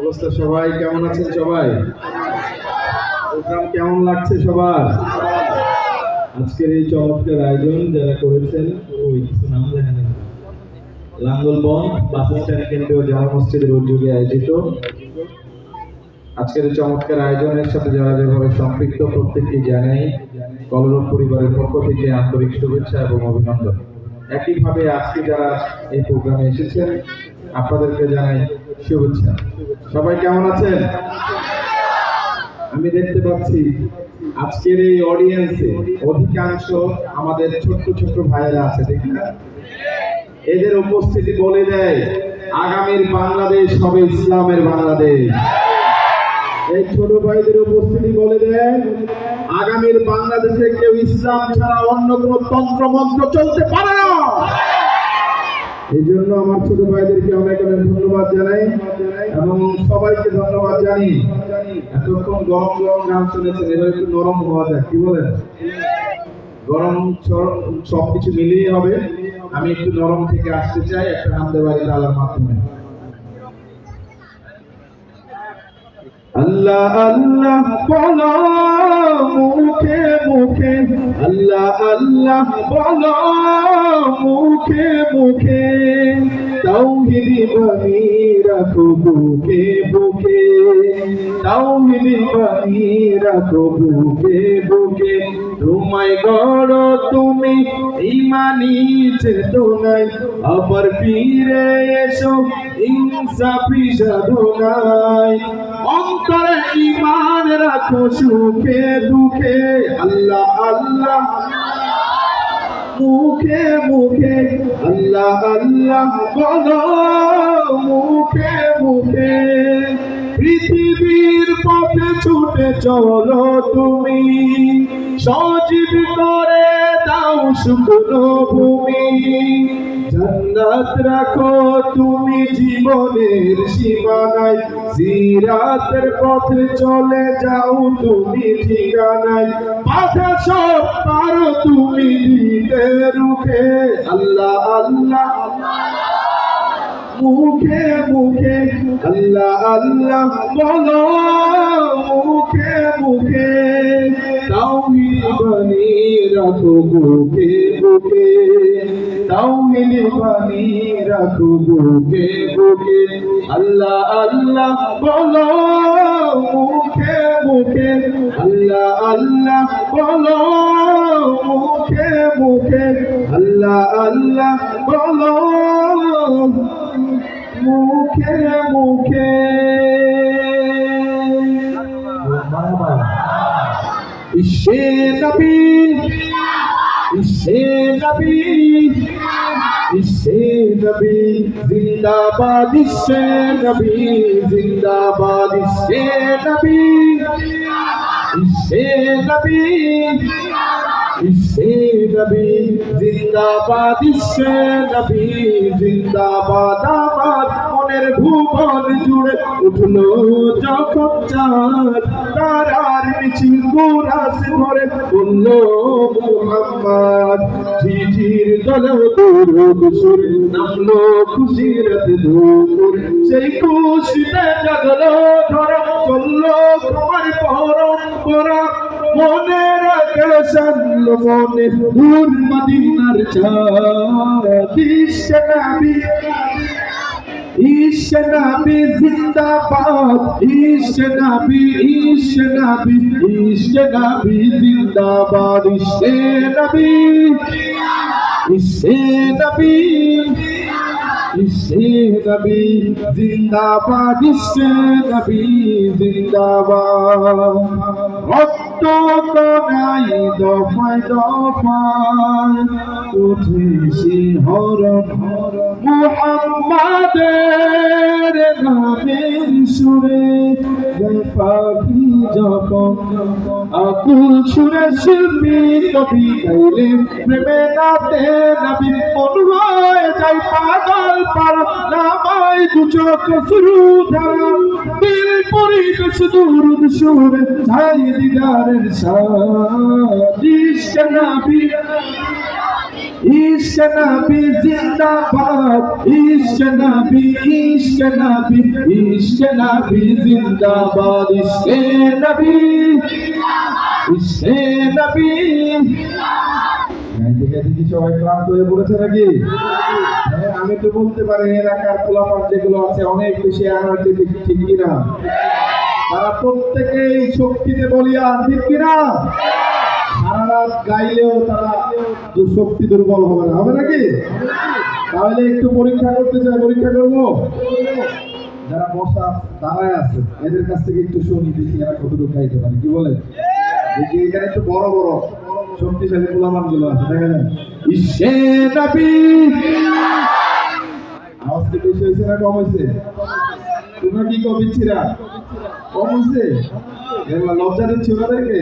অবস্থা সবাই কেমন আছেন? সবাই প্রোগ্রাম কেমন লাগছে সবার? আজকের এই চমৎকার আয়োজন যারা করেছেন, ওই কিছু নাম জানেন, লাঙ্গলবন বাস স্ট্যান্ড কেন্দ্রীয় জামা মসজিদের উদ্যোগে আয়োজিত আজকের এই চমৎকার আয়োজনের সাথে যারা যেভাবে সম্পৃক্ত, প্রত্যেককে জানাই কলরব পরিবারের পক্ষ থেকে আন্তরিক শুভেচ্ছা এবং অভিনন্দন। একইভাবে আজকে যারা এই প্রোগ্রামে এসেছেন আপনাদেরকে জানাই শুভেচ্ছা। সবাই কেমন আছেন? আমি দেখতে পাচ্ছি আজকের এই অডিয়েন্সে অধিকাংশ আমাদের ছোট্ট ছোট্ট ভাইয়েরা আছে, ঠিক না? এদের উপস্থিতি বলে দেয় আগামীর বাংলাদেশ হবে ইসলামের বাংলাদেশ। এই ছোট ভাইদের উপস্থিতি বলে দেয় আগামীর বাংলাদেশে কেউ ইসলাম ছাড়া অন্য কোনো তন্ত্র মন্ত্র চলতে পারে না। এই জন্য আমার ছোট ভাইদেরকে অনেক অনেক ধন্যবাদ জানাই এবং সবাইকে ধন্যবাদ জানি। এতক্ষণ গরম গরম গান শুনেছেন, এবার একটু নরম হওয়া যায়, কি বলেন? গরম সবকিছু মিলিয়ে হবে। আমি একটু নরম থেকে আসতে চাই একটা হামদে বাড়ি তালার মাধ্যমে। আল্লাহ আল্লাহ বলো মুখে মুখে, আল্লাহ আল্লাহ বলো মুখে মুখে, তাওহীদ বাণী রাখো বুকে বুকে, তাওহীদ বাণী রাখো বুকে বুকে। তোমায় গড়ো তুমি ঈমানি চেতনায়, আবার ফিরে এসো ইনসাফি সাধনায়। অন্তরে ঈমান রাখো সুখে দুঃখে, আল্লাহ আল্লাহ মুখে মুখে, আল্লাহ আল্লাহ বলো মুখে মুখে। পৃথিবীর পথে ছুটে চলো তুমি, সজীব করে দাও শুকনো ভূমি। জান্নাত রাখো তুমি জীবনের সীমানায়, সিরাতের পথে চলে যাও তুমি ঠিকানায়। বাধা সব পারো তুমি দিতে রুখে, আল্লাহ আল্লাহ মুখে মুখে, আল্লাহ আল্লাহ বলো মুখে মুখে। তাওহীদ বাণী রাখো বুকে বুকে, তাওহীদ বাণী রাখো বুকে বুকে। আল্লাহ আল্লাহ বলো মুখে মুখে, আল্লাহ আল্লাহ বলো মুখে মুখে, আল্লাহ আল্লাহ বলো মুখে মুখে। ইশে নবী ইশে নবী ইশে নবী জিন্দাবাদ, ইশে নবী জিন্দাবাদ, ইশে নবী ইশে নবী ইশে নবী জিন্দাবাদ, ইশে নবী জিন্দাবাদ। আমার মনের ভুবন জুড়ে উঠলো যখন চাঁদ, তারার মিছিল গুরাস ভরে বলল মুহাম্মদ। ঝিঝির দলেও দুরুদ সুর নামলো খুশির দুপুর, সেই খুশিতে জাগলো ধরা চললো তোমার পরম্পরা। মনে রাখে সানল মনে দূর মদিনার চাঁদ, ইশে নবী ইশে নবী জিন্দাবাদ, ইশে নবী ইশে নবী ইশে নবী জিন্দাবাদ, ইশে নবী ইশে নবী ইশে নবী জিন্দাবাদ, ইশে নবী জিন্দাবাদ। রক্ত কণাই দফায় দফায় উঠে শিহরণ, মুহাম্মাদের নামের সুরে গায় পাখি যখন। আকুল সুরে শিল্পী কবি গাইলে প্রেমে নাতে নবী, মন হয়ে যায় পাগল পারা, নামায় দু চোখ শুরু ধারা। দিল পরিবেশ দুরুদ সুরে ছাই দিদারের সাথ, ইশে নবী इश्क नबी जिंदाबाद, इश्क नबी, इश्क नबी, इश्क नबी जिंदाबाद, इश्क नबी, इश्क नबी। গাইতে গাইতে কি সবাই ক্লান্ত হয়ে পড়েছে নাকি? হ্যাঁ, আমি তো বলতে পারি এলাকার পোলাপান যেগুলো আছে অনেক বেশি এনার্জেটিক, ঠিক কিনা? তারা প্রত্যেকেই শক্তিতে বলিয়ান, ঠিক কিনা? সারা রাত গাইলেও তারা শক্তি দুর্বল হবে না, হবে নাকি? তাহলে একটু পরীক্ষা করতে চাই, পরীক্ষা করবো। যারা বসা দাঁড়ায় আছে এদের কাছ থেকে একটু শুনি, দেখি এরা কতটুকু গাইতে পারে, কি বলে? দেখি এখানে একটু বড় বড় শক্তিশালী পোলামান গুলো আছে, দেখা যায়। ইশে নবী, আওয়াজ কি বেশি হয়েছে না কম হয়েছে? তোমরা কি কবিছিরা? কম হয়েছে? এগুলা লজ্জা দিচ্ছি ওনাদেরকে।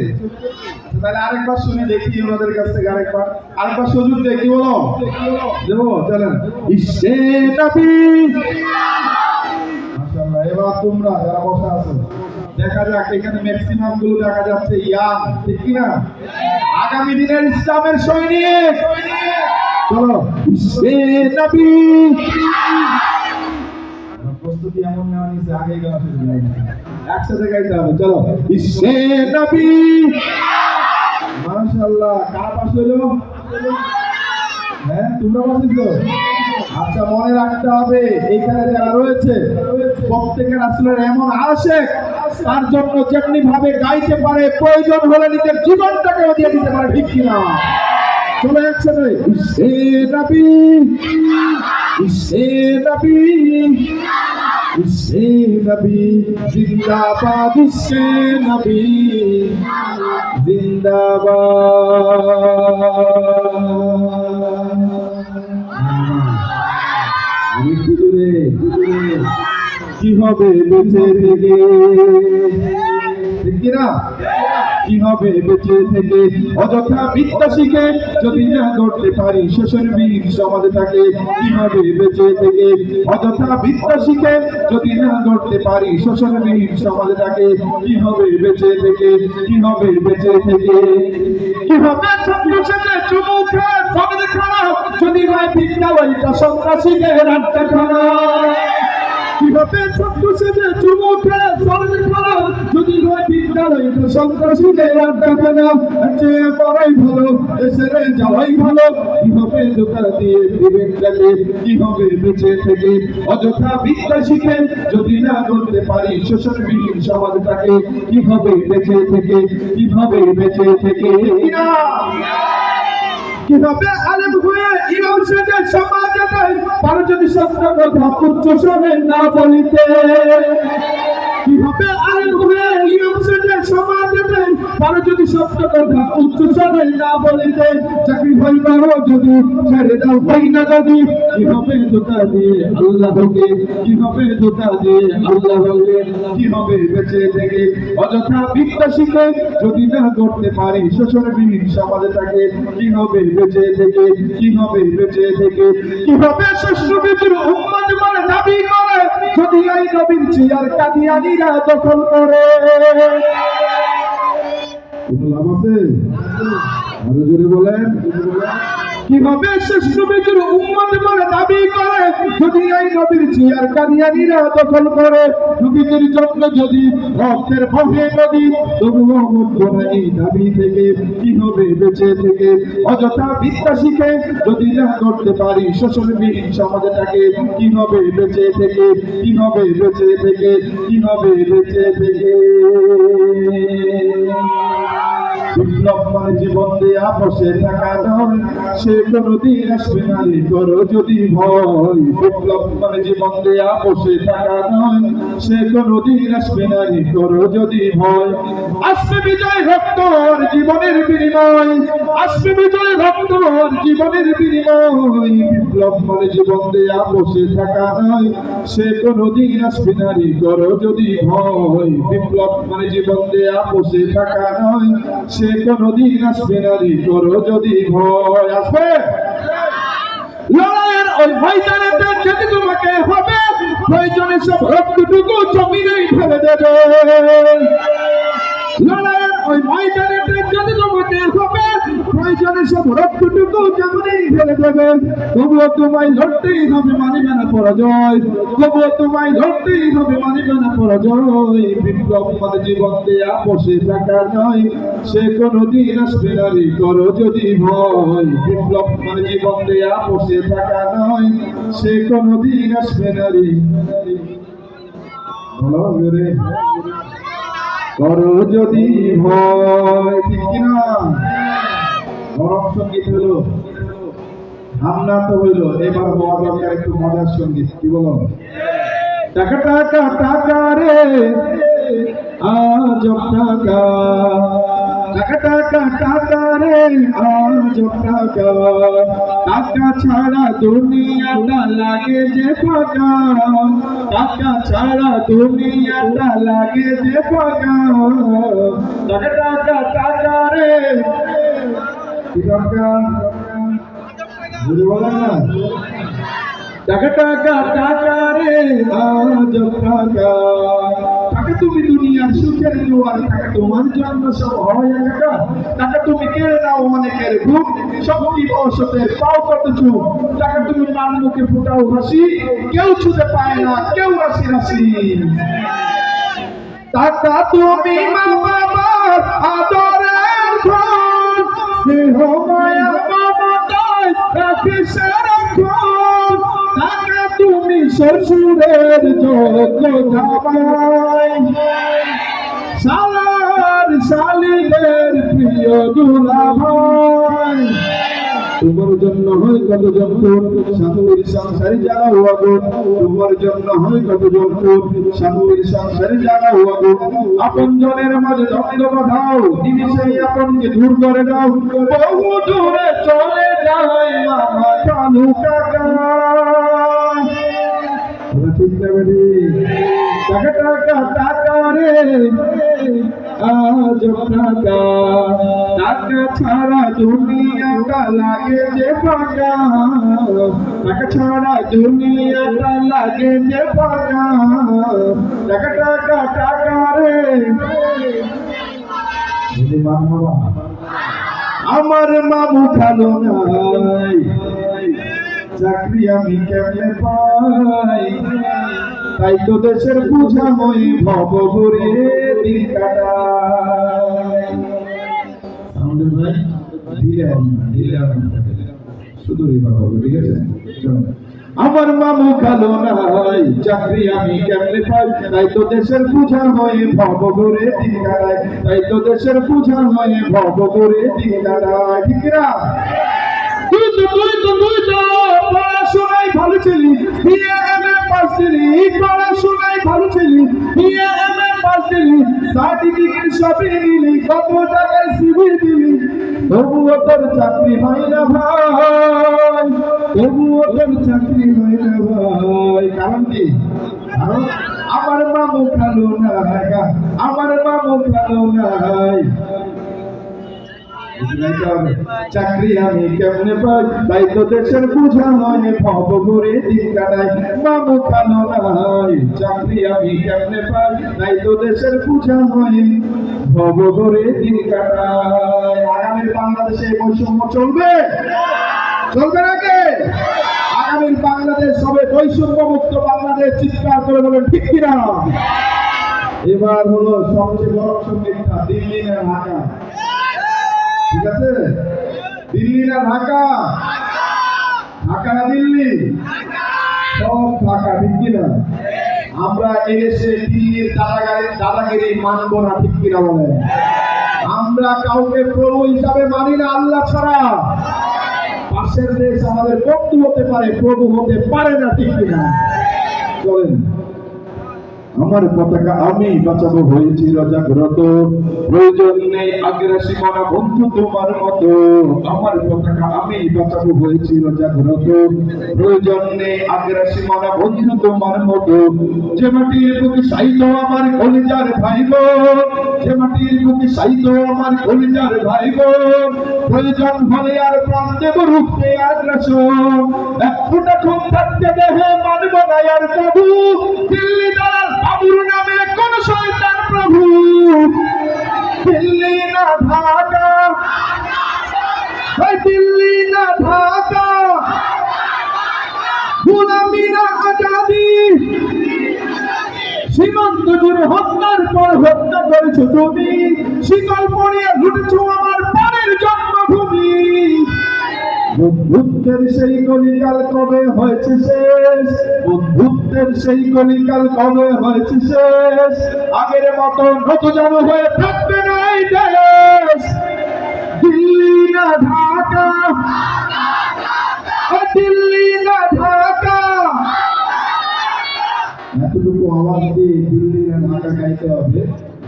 আচ্ছা, তাহলে আরেকবার শুনে দেখি ওনাদের কাছ থেকে, আরেকবার সুযোগ দেয়, কি বলো? দেবো, চলেন। ইশে নবী, মাশাআল্লাহ। এবার তোমরা যারা বসা আছো, দেখা যাক এখানে ম্যাক্সিমাম গুলো দেখা যাচ্ছে ইয়াং, ঠিক কিনা? আগামী দিনের ইসলামের সৈনিক। চলো, ইশে নবী। প্রস্তুতি এমন নেওয়া নিয়েছে, আগে গাওয়া শুরু করে একসাথে গাইতে হবে। চলো, ইশে নবী। মাশাআল্লাহ, কার পাশ হলো? হ্যাঁ, তোমরা বসেছো? আচ্ছা, মনে রাখতে হবে এখানে যারা রয়েছে প্রত্যেকের আসলে এমন আশেক, তার জন্য যেমনি ভাবে গাইতে পারে, প্রয়োজন হলে নিজের জীবনটাকেও দিয়ে দিতে পারে, ঠিক কিনা? চলে একসাথে, ইশে নবী, ইশে নবী, ইশে নবী জিন্দাবাদ, ইশে নবী জিন্দাবাদ। আমি খুঁজে কি হবে বেঁচে থেকে, ঠিক কিনা? কি হবে বেঁচে থেকে অযথা বিদ্যা শিখে যদি না করতে পারি শ্বশুর বীর সমাজে থাকে? কি হবে বেঁচে থেকে অযথা বিদ্যা শিখে যদি না করতে পারি শ্বশুর বীর সমাজে থাকে? কি হবে বেঁচে থেকে, কি হবে বেঁচে থেকে? কি হবে ছাত্র ছেলে চুমুখে সমাজে খারাপ যদি হয় বিদ্যালয়টা সন্ত্রাসীকে রাখতে খারাপ? কি হবে ছাত্র ছেলে চুমুখে সমাজে খারাপ যদি হয় বিদ্যালয়টা সন্ত্রাসীকে রাখতে খারাপ? চেয়ে পড়াই ভালো, দেশের যাওয়াই ভালো। কি হবে ধোকা দিয়ে বিবেকটাকে? কি হবে বেঁচে থেকে অযথা বিদ্যা শিখে যদি না করতে পারি শোষণ বিহীন সমাজটাকে? কি হবে বেঁচে থেকে, কিভাবে বেঁচে থেকে? কিভাবে আলেম হয়ে ইমাম সেজে সমাজে পারো যদি সত্য কথা উচ্চ স্বরে না বলিতে? কিভাবে আলেম হয়ে ইমাম সেজে সমাজে পারো যদি সত্য কথা উচ্চ স্বরে না বলিতে? চাকরি হই পারো যদি ছেড়ে দাও হই না যদি? কিভাবে ধোকা দিয়ে আল্লাহকে, কিভাবে ধোকা দিয়ে আল্লাহকে? কি হবে বেঁচে থেকে অযথা বিদ্যা শিখে যদি না করতে পারি শোষণ বিহীন সমাজটাকে? কি হবে বেঁচে থেকে, কি হবে বেঁচে থেকে? কিভাবে ষষ্ঠ বিবির উম্মত বলে দাবি করে যদি এই নবীর চেয়ার কাদিয়ানীরা দখল করে? লাভ আছে? আরো জোরে বলেন। কিভাবে শেষ নবীর উম্মত বলে দাবি করে যদি এই নবীর চেয়ার কাদিয়ানীরা দখল করে? নবীদের জন্য যদি রক্তের বহে নদী তবুও মুক্ত এই দাবি থেকে? কি হবে বেঁচে থেকে অযথা বিদ্যা শিখে যদি না করতে পারি শোষণবিহীন সমাজটাকে? কি হবে বেঁচে থেকে, কি হবে বেঁচে থেকে, কি হবে বেঁচে থেকে? বিপ্লব মানে জীবন দেয়া বসে থাকা নয়, সে কোনদিন আসবে না রে করো যদি ভয়। বিপ্লব মানে জীবন দেয়া বসে থাকা নয়, সে কোনদিন আসবে না রে করো যদি ভয়। আসবে বিজয় রক্ত আর জীবনের বিনিময়, আসবে বিজয় রক্ত আর জীবনের বিনিময়। বিপ্লব মানে জীবন দেয়া বসে থাকা নয়, সে কোনদিন আসবে না রে করো যদি ভয়। বিপ্লব মানে জীবন দেয়া বসে থাকা নয়, সে কোনদিন আসবে না রে করো যদি ভয়। আসবে লড়াইয়ের ওই ময়দানেতে যেতে তোমাকে হবে, প্রয়োজনে সব রক্তটুকু জমিনেই ফেলে দেবে। লড়াইয়ের ওই ময়দানেতে যেতে তোমাকে হবে, প্রয়োজনে সব রক্তটুকু যেমনই ঢেলে দেবে, তবুও তোমায় লড়তেই হবে, মানিবে না পরাজয়। তবুও তোমায় লড়তেই হবে, মানিবে না পরাজয়। বিপ্লব মানে জীবন দেয়া বসে থাকা নয়, সে কোনোদিন আসবে না রে, করো যদি ভয়। বিপ্লব মানে জীবন দেয়া বসে থাকা নয়, সে কোনোদিন আসবে না রে, বলো রে, করো যদি ভয়। ঠিক কিনা? গরম সঙ্গীত হলো, হামনা তো হইলো, এবার হওয়া দরকার একটু মজার সঙ্গীত। কি বলো? টাকা টাকা টাকা রে আজব টাকা, টাকা টাকা টাকা রে আজব টাকা, টাকা ছাড়া দুনিয়াটা লাগে যে ফাঁকা, টাকা ছাড়া দুনিয়াটা লাগে যে ফাঁকা। টাকা টাকা টাকা রে কি দরকার বুঝে বলেন না? টাকা টাকা টাকা রে আজব টাকা, টাকা তুমি দুনিয়ার সুখের জোয়ার, টাকা তোমার জন্য সব হয় একা। টাকা তুমি কেড়ে নাও অনেকের ঘুম, শক্তি অসতের পাও কত চুপ। টাকা তুমি মান মুখে ফুটাও হাসি, কেউ ছুতে পায় না, কেউ রাশি রাশি। টাকা তুমি মা বাবার আদরের ধন, স্নেহ মায়া মমতায় রাখি সারাক্ষণ। টাকা তুমি শ্বশুরের যোগ্য জামাই, শালার শালীদের প্রিয় দুলাভাই। তোমার জন্য হয় কত যন্ত্র, স্বামীর সংসারে যারা আগুন। তোমার জন্য হয় কত যন্ত্র, স্বামীর সংসারে যারা আগুন। আপন জনের মাঝে দ্বন্দ্ব বাঁধাও, নিমিষেই আপনকে দূর করে দাও। বহু দূরে চলে যায় মামা কালু কাকা। ঠিক না বেটি? টাকা টাকা টাকা রে আজব টাকা, টাকা ছাড়া দুনিয়াটা লাগে যে ফাঁকা, টাকা ছাড়া দুনিয়াটা লাগে যে ফাঁকা। টাকা টাকা টাকা রে আমার মামু ভালো নাই, চাকরি আমি কেমনে পাই, তাই তো দেশের বুঝা মই ভব ঘুরে দিন কাটাই। আমাদের ভাই শুধু ঠিক আছে। আমার মামু কালো নাই, চাকরি আমি কেমনে পাই, তাই তো দেশের বুঝা হয়ে ভব ঘুরে দিন কাটাই, তাই তো দেশের বুঝা হয়ে ভব ঘুরে দিন কাটাই। ঠিক না? তুই তো পড়াশোনায় ভালো ছিলি, বিএ এমএ পাস ছিলি, পড়াশোনায় ভালো ছিলি, বিএ এমএ পাস ছিলি, সার্টিফিকেট সবই নিলি, কত টাকায় সিভি দিলি, তবুও তোর চাকরি হয় না ভাই, তবুও তোর চাকরি হয় না ভাই। কারণ কি? কারণ আমার মামু কালো নাই, আমার মামু কালো নাই। চাকরি আমি কেমনে পাই, তাই তো দেশের বুঝা হয় ভব ঘুরে দিন কাটাই। মামু কালো নাই, চাকরি আমি কেমনে পাই, তাই তো দেশের বুঝা হয় ভব ঘুরে দিন কাটাই। আগামীর বাংলাদেশে বৈষম্য চলবে? চলবে নাকি? আগামীর বাংলাদেশ হবে বৈষম্য মুক্ত বাংলাদেশ। চিৎকার করে বলেন ঠিক কিনা? এবার হলো সবচেয়ে বড় সঙ্গীতটা, দিল্লি না ঢাকা? ঠিক আছে, দিল্লি না ঢাকা? ঢাকা না দিল্লি? সব ঢাকা। ঠিক কিনা? আমরা এদেশে দিল্লির দাদাগিরি মানবো না। ঠিক কিনা বলেন? আমরা কাউকে প্রভু হিসাবে মানি না আল্লাহ ছাড়া। পাশের দেশ আমাদের বন্ধু হতে পারে, প্রভু হতে পারে না। ঠিক কিনা? চলেন। আমার পতাকা আমি বাঁচাবো হয়েছিল জাগ্রত, প্রয়োজন নেই আগ্রাসী মনা বন্ধু তোমার মতো। আমার পতাকা আমি বাঁচাবো হয়েছিল জাগ্রত, প্রয়োজন নেই আগ্রাসী মনা বন্ধু তোমার মতো। যে মাটির বুকে সাইত আমার কলিজার ভাই বোন, যে মাটির বুকে সাইত আমার কলিজার ভাই বোন, প্রয়োজন হলে আর প্রাণ দেব রুখতে আগ্রাসন। এক ফোঁটা খুন থাকতে দেহে মানব না আর কবু, দিল্লি দালাল বাবুর নামে কোন শয়তান প্রভু। দিল্লি না ঢাকা, না ঢাকা, গোলামি না আজাদি, সীমান্ত জুড়ে হত্যার পর হত্যা করেছো তুমি, শিকল পরিয়ে লুটেছো আমার পরের জন্মভূমি। বন্ধুত্বের সেই কলিকাল কবে হয়েছে শেষ, বন্ধুত্বের সেই কলিকাল কবে হয়েছে শেষ, আগের মতো নতজানু হয়ে থাকবে না এই দেশ। দিল্লি না ঢাকা, দিল্লি না ঢাকা, এতটুকু আওয়াজ দিয়ে দিল্লি না ঢাকা গাইতে হবে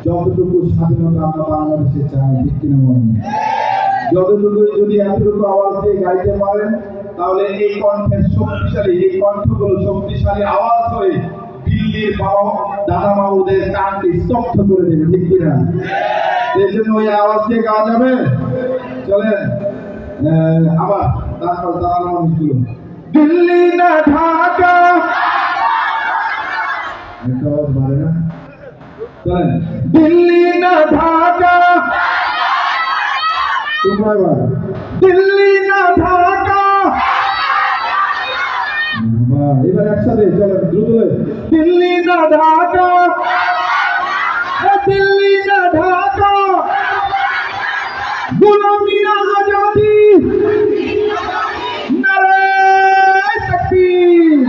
যতটুকু স্বাধীনতা আমরা বাংলাদেশে চাই, ঠিক কিনা বলেন? যতটুকু যদি এতটুকু আওয়াজ দিয়ে গাইতে পারেন তাহলে এই কণ্ঠের শক্তিশালী, এই কণ্ঠগুলো শক্তিশালী আওয়াজ হয়ে দিল্লির দাদা বাবুদের কানকে স্তব্ধ করে দেবে, ঠিক কিনা? এই জন্য ওই আওয়াজ দিয়ে গাওয়া যাবে। চলেন আবার তারপর দাঁড়ানো মানুষগুলো, দিল্লি না ঢাকা, পারে না, চলেন দিল্লি না ঢাকা, দিল্লি না ঢাকা, এবার একসাথে চলেন দ্রুত, দিল্লি না ঢাকা, দিল্লি না ঢাকা, গোলামি না আজাদি, নারে তাকবীর।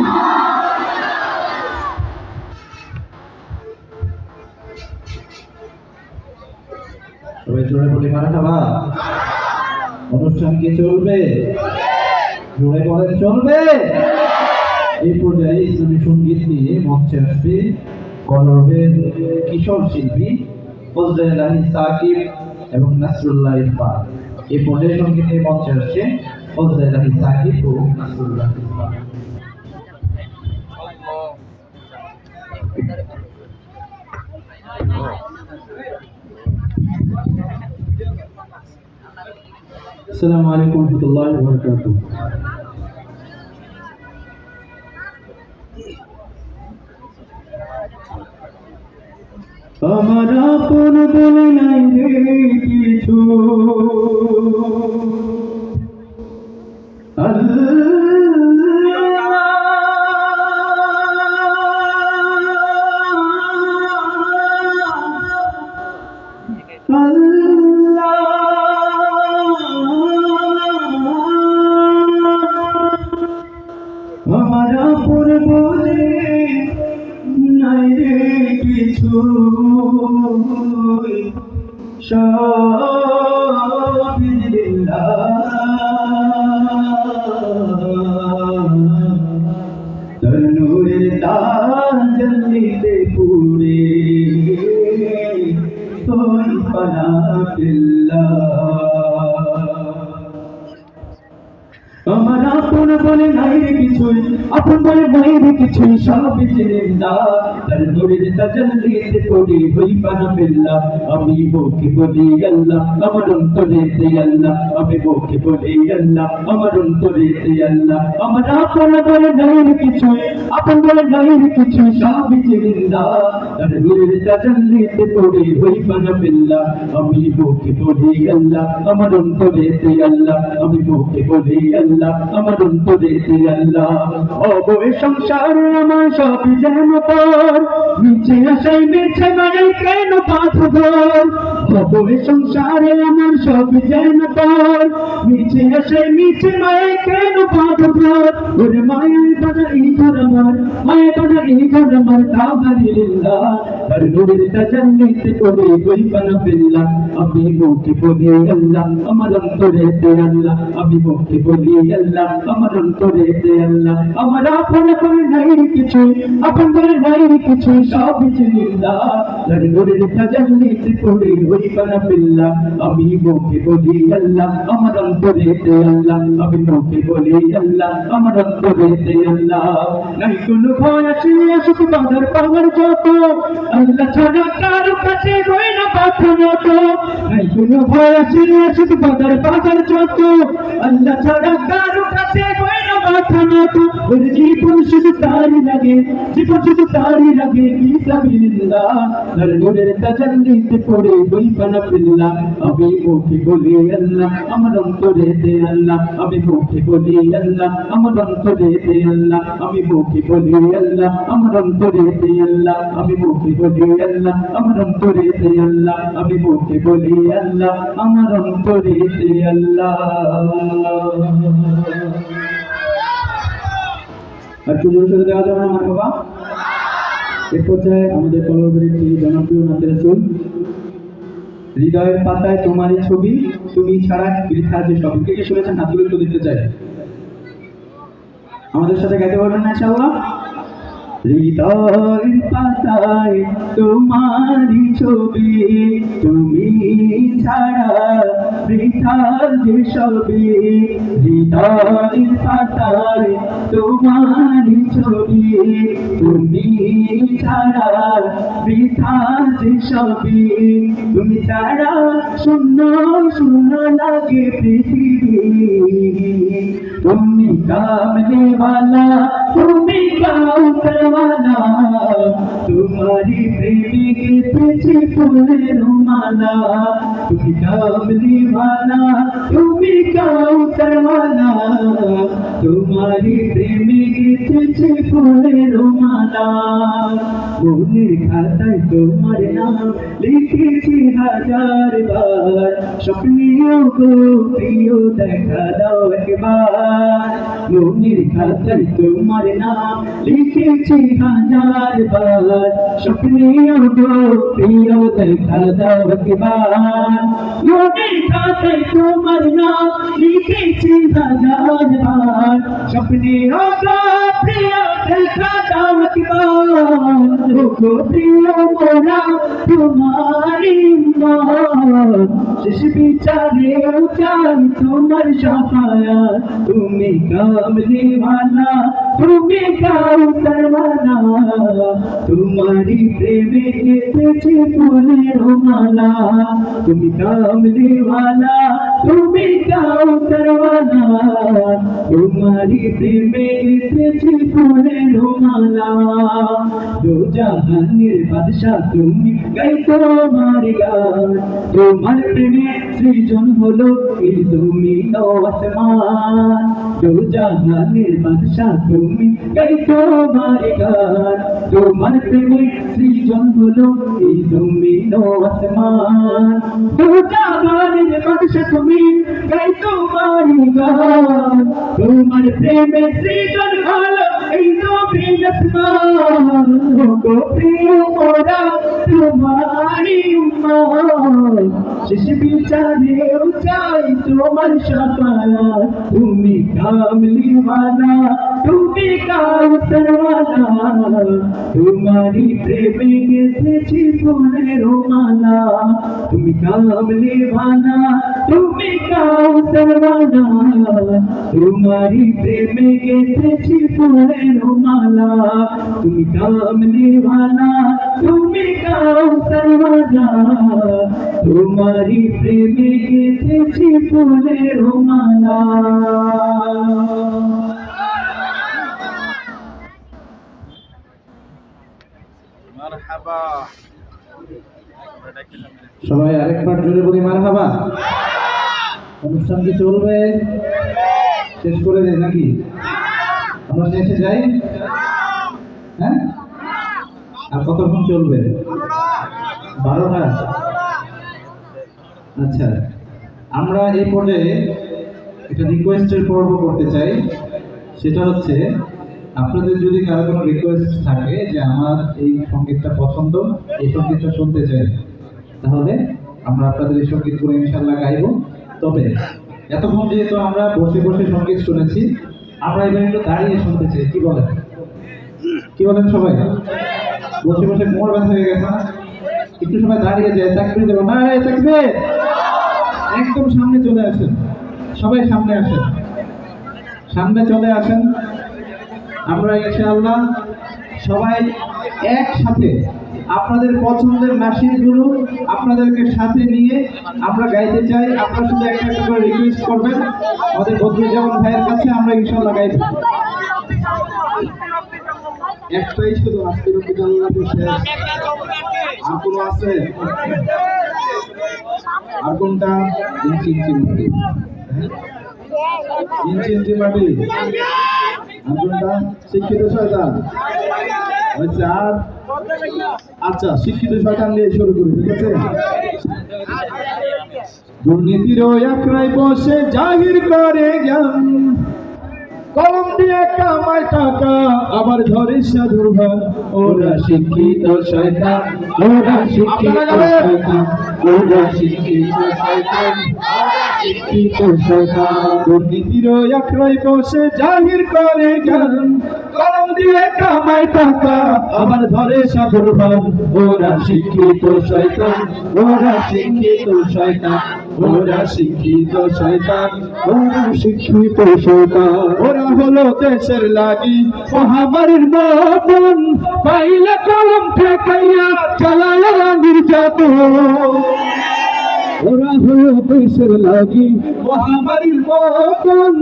সবাই জোরে বলে মারহাবা। অনুষ্ঠান কি চলবে? জোরে বলেন চলবে। এই পর্যায়ে ইসলামী সঙ্গীত নিয়ে মঞ্চে আসবে কলরবের কিশোর শিল্পী ফজলে আলী সাকিব এবং নাসরুল্লাহ ইকবাল। এই পর্যায়ে সঙ্গীত নিয়ে মঞ্চে আসছে ফজলে আলী সাকিব ও নাসরুল্লাহ ইকবাল।
আসসালামু আলাইকুম ওয়া রাহমাতুল্লাহি ওয়া বারাকাতুহু। আমার আপন বলে নাই রে কিছু, আমার আপন বলে নাই রে কিছু, সব তার নূরের তাজলিতে পুরে তোই পানা আমার আপন বলে নাই রে কিছুই, আপন বলে নাই রে কিছুই, সব জিন্দা তার নূরের তাজল্লিতে পড়ে হই পানা বিল্লাহ। আমি মুখে বলি আল্লাহ, আমার অন্তরেতে আল্লাহ, আমি মুখে বলি আল্লাহ, আমার অন্তরেতে আল্লাহ। আমার আপন বলে নাই রে কিছুই, আপন বলে নাই রে কিছুই, সব জিন্দা তার নূরের তাজল্লিতে পড়ে হই পানা বিল্লাহ। আমি মুখে বলি আল্লাহ, আমার অন্তরেতে আল্লাহ, আমি মুখে বলি আল্লাহ, আমার অন্তরেতে আল্লাহ। অবয়ে সংসারে আমার সব যেন তোর, নিচে আসাই মিছে মারাই কেন পাথর। অবয়ে সংসারে আমার সব যেন তোর, নিচে আসাই মিছে মারাই কেন পাথর। ওরে মায়ায় বাধা এই ঘর আমার, মায়ায় বাধা এই ঘর আমার, তাবারিল্লাহ তার নূরের তাজাল্লিতে পড়ে হই পানা বিল্লাহ। আমি মুখে বলি আল্লাহ, আমার অন্তরেতে আল্লাহ, আমি মুখে বলি আল্লাহ, আমার অন্তরেতে আল্লাহ। আমার আপন করে নাই কিছু, আপন করে নাই কিছু, সব জিন্দা তার নূরের তাজাল্লিতে পড়ে হই পানা বিল্লাহ। আমি মুখে বলি আল্লাহ, আমার অন্তরেতে আল্লাহ, আমি মুখে বলি আল্লাহ, আমার অন্তরেতে আল্লাহ। নাই কোনো ভয় আসে আসুক বাঁধার পাওয়ার যত, আল্লাহ ছাড়া কারো কাছে হয় না পাথনত। নাই কোনো ভয় আসে আসুক বাঁধার পাওয়ার যত, আল্লাহ ছাড়া কারো কাছে হয় না পাঠানো তো ওর জীবন শুধু তারই লাগে, জীবন শুধু তারই লাগে ফিসাবিলিল্লাহ। তার নূরের তাজাল্লিতে পড়ে বই বানা ফিল্লাহ। আমি মুখে বলি আল্লাহ, আমার অন্তরে দে আল্লাহ। আমি মুখে বলি আল্লাহ, আমার অন্তরে দে আল্লাহ। আমি মুখে বলি আল্লাহ, আমার অন্তরে দে আল্লাহ। আমি মুখে বলি আল্লাহ, আমার অন্তরে দে আল্লাহ। আমি মুখে বলি আল্লাহ, আমার অন্তরে দে আল্লাহ। আর একটু জোরে সরে দেওয়া যাবে না আমার বাবা? এ পর্যায়ে আমাদের কলরবের একটি জনপ্রিয় নাচের সুর, হৃদয়ের পাতায় তোমারই ছবি, তুমি ছাড়া বৃথা যে সব। কে কে শুনেছেন হাতগুলো একটু দিতে চাই। আমাদের সাথে গাইতে পারবেন না ইনশাআল্লাহ? হৃদয়ের পাতায় তোমারই ছবি, তুমি ছাড়া বৃথা যে সবই। হৃদয়ের পাতায় তোমারই ছবি, তুমি ছাড়া বৃথা যে সবই। তুমি ছাড়া শূন্য শূন্য লাগে পৃথিবী। তুমি কামনেওয়ালা, তুমি কাউসারওয়ালা, তোমারি প্রেমে গেঁথেছি ফুলের মালা। তুমি কামনেওয়ালা, তুমি কাউসারওয়ালা, তোমারি প্রেমে গেঁথেছি ফুলের মালা। মনের খাতায় তোমার নাম লিখেছি হাজার বার, স্বপ্নেও গো প্রিয় দেখা দাও একবার। মনের খাতায় তোমার নাম লিখেছি হাজার বার, স্বপ্নেও গো প্রিয় দেখা দাও একবার। মনের খাতায় তোমার নাম লিখেছি হাজার বার, স্বপ্নেও গো প্রিয় দেখা দাও একবার। গো প্রিয় মোরা তোমারি উম্মত, শেষ বিচারেও চাই তোমার শাফায়াত। তুমি কামলিওয়ালা, তুমি কাউসারওয়ালা, তোমারি প্রেমে গেঁথেছি ফুলের মালা। তুমি কামলিওয়ালা, তুমি কাউসারওয়ালা, তোমারি প্রেমে গেঁথেছি ফুলের মালা। দো জাহানের বাদশাহ তুমি, গাই তোমার গান। তোমার প্রেমে সৃজন হলো এই জমিন ও আসমান। দো জাহানের বাদশাহ তুমি, গাই তোমার গান। তোমার প্রেমে সৃজন হলো এই জমিন ও আসমান। দো জাহানের বাদশাহ তুমি, গাই তোমার গান। তোমার প্রেমে সৃজন হলো এই জমিন আসমান। গো প্রিয় মোরা তোমারি উম্মত, শেষ বিচারেও চাই তোমার শাফায়াত। তুমি কামলিওয়ালা, তুমি কাউসারওয়ালা, তোমারি প্রেমে গেঁথেছি ফুলের মালা। তুমি কামলিওয়ালা, তুমি কাউসারওয়ালা, তোমারি প্রেমে গেঁথেছি ফুলের মালা। তুমি কামলিওয়ালা, তুমি কাউসারওয়ালা, তোমারি প্রেমে গেঁথেছি ফুলের মালা।
সবাই আরেকবার জোরে বলি মারহাবা। অনুষ্ঠান কি চলবে? শেষ করে দেয় নাকি? আমরা শেষে যাই? হ্যাঁ, আর কতক্ষণ চলবে? 12টা। আচ্ছা, আমরা এই পর্যায়ে একটা রিকোয়েস্টের পর্ব করতে চাই। সেটা হচ্ছে, আপনাদের যদি কারো কোনো রিকোয়েস্ট থাকে যে আমার এই সঙ্গীতটা পছন্দ, এই সঙ্গীতটা শুনতে চাই, তাহলে আমরা আপনাদের এই সঙ্গীতগুলো ইনশাল্লাহ গাইব। তবে এতক্ষণ যেহেতু আমরা বসে বসে সঙ্গীত শুনেছি, আমরা এবার একটু দাঁড়িয়ে শুনতে চাই। কি বলেন? কি বলেন সবাই? বসে বসে কোমর ব্যথা হয়ে গেছে না? একটু সময় দাঁড়িয়ে যায়, তাকবীর দেবো না, তাকবীর। একদম সামনে চলে আসেন, সবাই সামনে আসেন, সামনে চলে আসেন। আমরা ইনশাআল্লাহ সবাই একসাথে আপনাদের পছন্দের নাসিরগুলো আপনাদেরকে সাথে নিয়ে আমরা গাইতে চাই। আপনারা শুধু একটা একটা করে রিকোয়েস্ট করবেন আমাদের বদরুজ্জামান ভাইয়ের কাছে, আমরা ইনশাআল্লাহ গাইতে।
একটাই শুধু আজকে রমজান শেষ, আর কোনো আছে? আর কোনটা? ইঞ্চি ইঞ্চি মাটি, ইঞ্চি ইঞ্চি মাটি। আর কোনটা? শিক্ষিত শয়তান। আচ্ছা, আর আচ্ছা, শিক্ষিত শয়তান দিয়ে শুরু করি, ঠিক আছে? দুর্নীতির একরাই বসে জাহির করে জ্ঞান, কলম দিয়ে কামায় টাকা আবার ধরে সাধুর ভান।
ওরা শিক্ষিত শয়তান, ওরা শিক্ষিত শয়তান, ওরা শিক্ষিত শয়তান, ওরা শিক্ষিত শয়তান।
দুর্নীতির একরাই বসে জাহির করে জ্ঞান, কলম দিয়ে কামায় টাকা আবার ধরে সাধুর ভান।
ওরা শিক্ষিত শয়তান, ওরা শিক্ষিত শয়তান, ওরা শিক্ষিত শয়তান, ওরা শিক্ষিত শয়তান।
ওরা হলো দেশের লাগি
মহামারীর মতন পাইলে কলম ঠেকাইয়া চালায় নির্যাতন। ওরা হলো দেশের লাগি মহামারীর মতন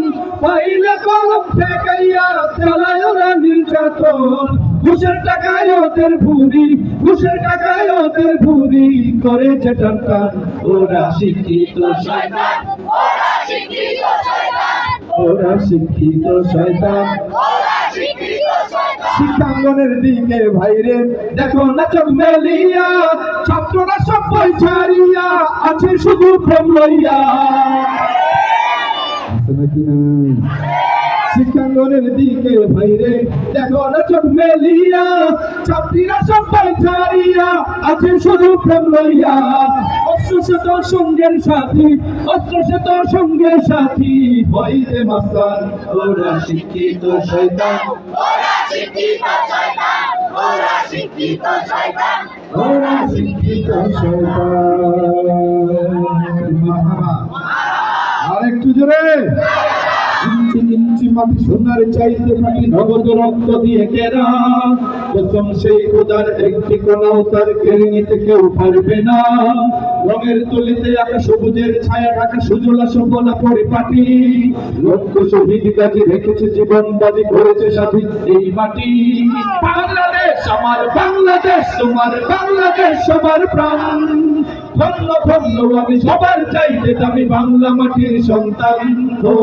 পাইলে কলম ঠেকাইয়া চালায় নির্যাতন। ঘুষের টাকায় ওদের ভুরি, ঘুষের টাকায় ওদের ভুরি করে যেটান টান। ওরা শিক্ষিত শয়তান,
ওরা শিক্ষিত শয়তান,
ওরা শিক্ষিত শয়তান।
ওরা শিক্ষিত শয়তান।
শিক্ষাঙ্গনের দিকে ভাইরে দেখো না চোখ মেলিয়া, ছাত্ররা সব বই ছাড়িয়া আছে শুধু প্রেম লইয়া। আছে নাকি নাই? শিক্ষাঙ্গনের দিকে ভাইরে দেখো না চোখ মেলিয়া, ছাত্রীরা সব বই ছাড়িয়া আছে শুধু প্রেম লইয়া। অস্ত্র সে তো সঙ্গের সাথী, অস্ত্র সে তো সঙ্গের সাথী, ভয়তে মাস্তান।
ওরা শিক্ষিত শয়তান,
ওরা শিক্ষিত শয়তান, ওরা শিক্ষিত শয়তান।
ওরা শিক্ষিত শয়তান।
আর একটু জোরে। ইঞ্চি ইঞ্চি মাটি সোনার চাইতে মাটি নগদ রক্ত দিয়ে কেনা, কসম সেই খোদার একটি কোনাও তার কেড়ে নিতে কেউ পারবে না। রঙের তুলিতে আঁকা সবুজের ছায়া ঢাকা সুজলা সুফলা পরিপাটি, লক্ষ শহীদ গাজী রেখেছে জীবন বাজি করেছে স্বাধীন এই মাটি। বাংলাদেশ আমার বাংলাদেশ, তোমার বাংলাদেশ সবার প্রাণ। ধন্য ধন্য আমি সবার চাইতে দামি বাংলা মাটির সন্তান। ও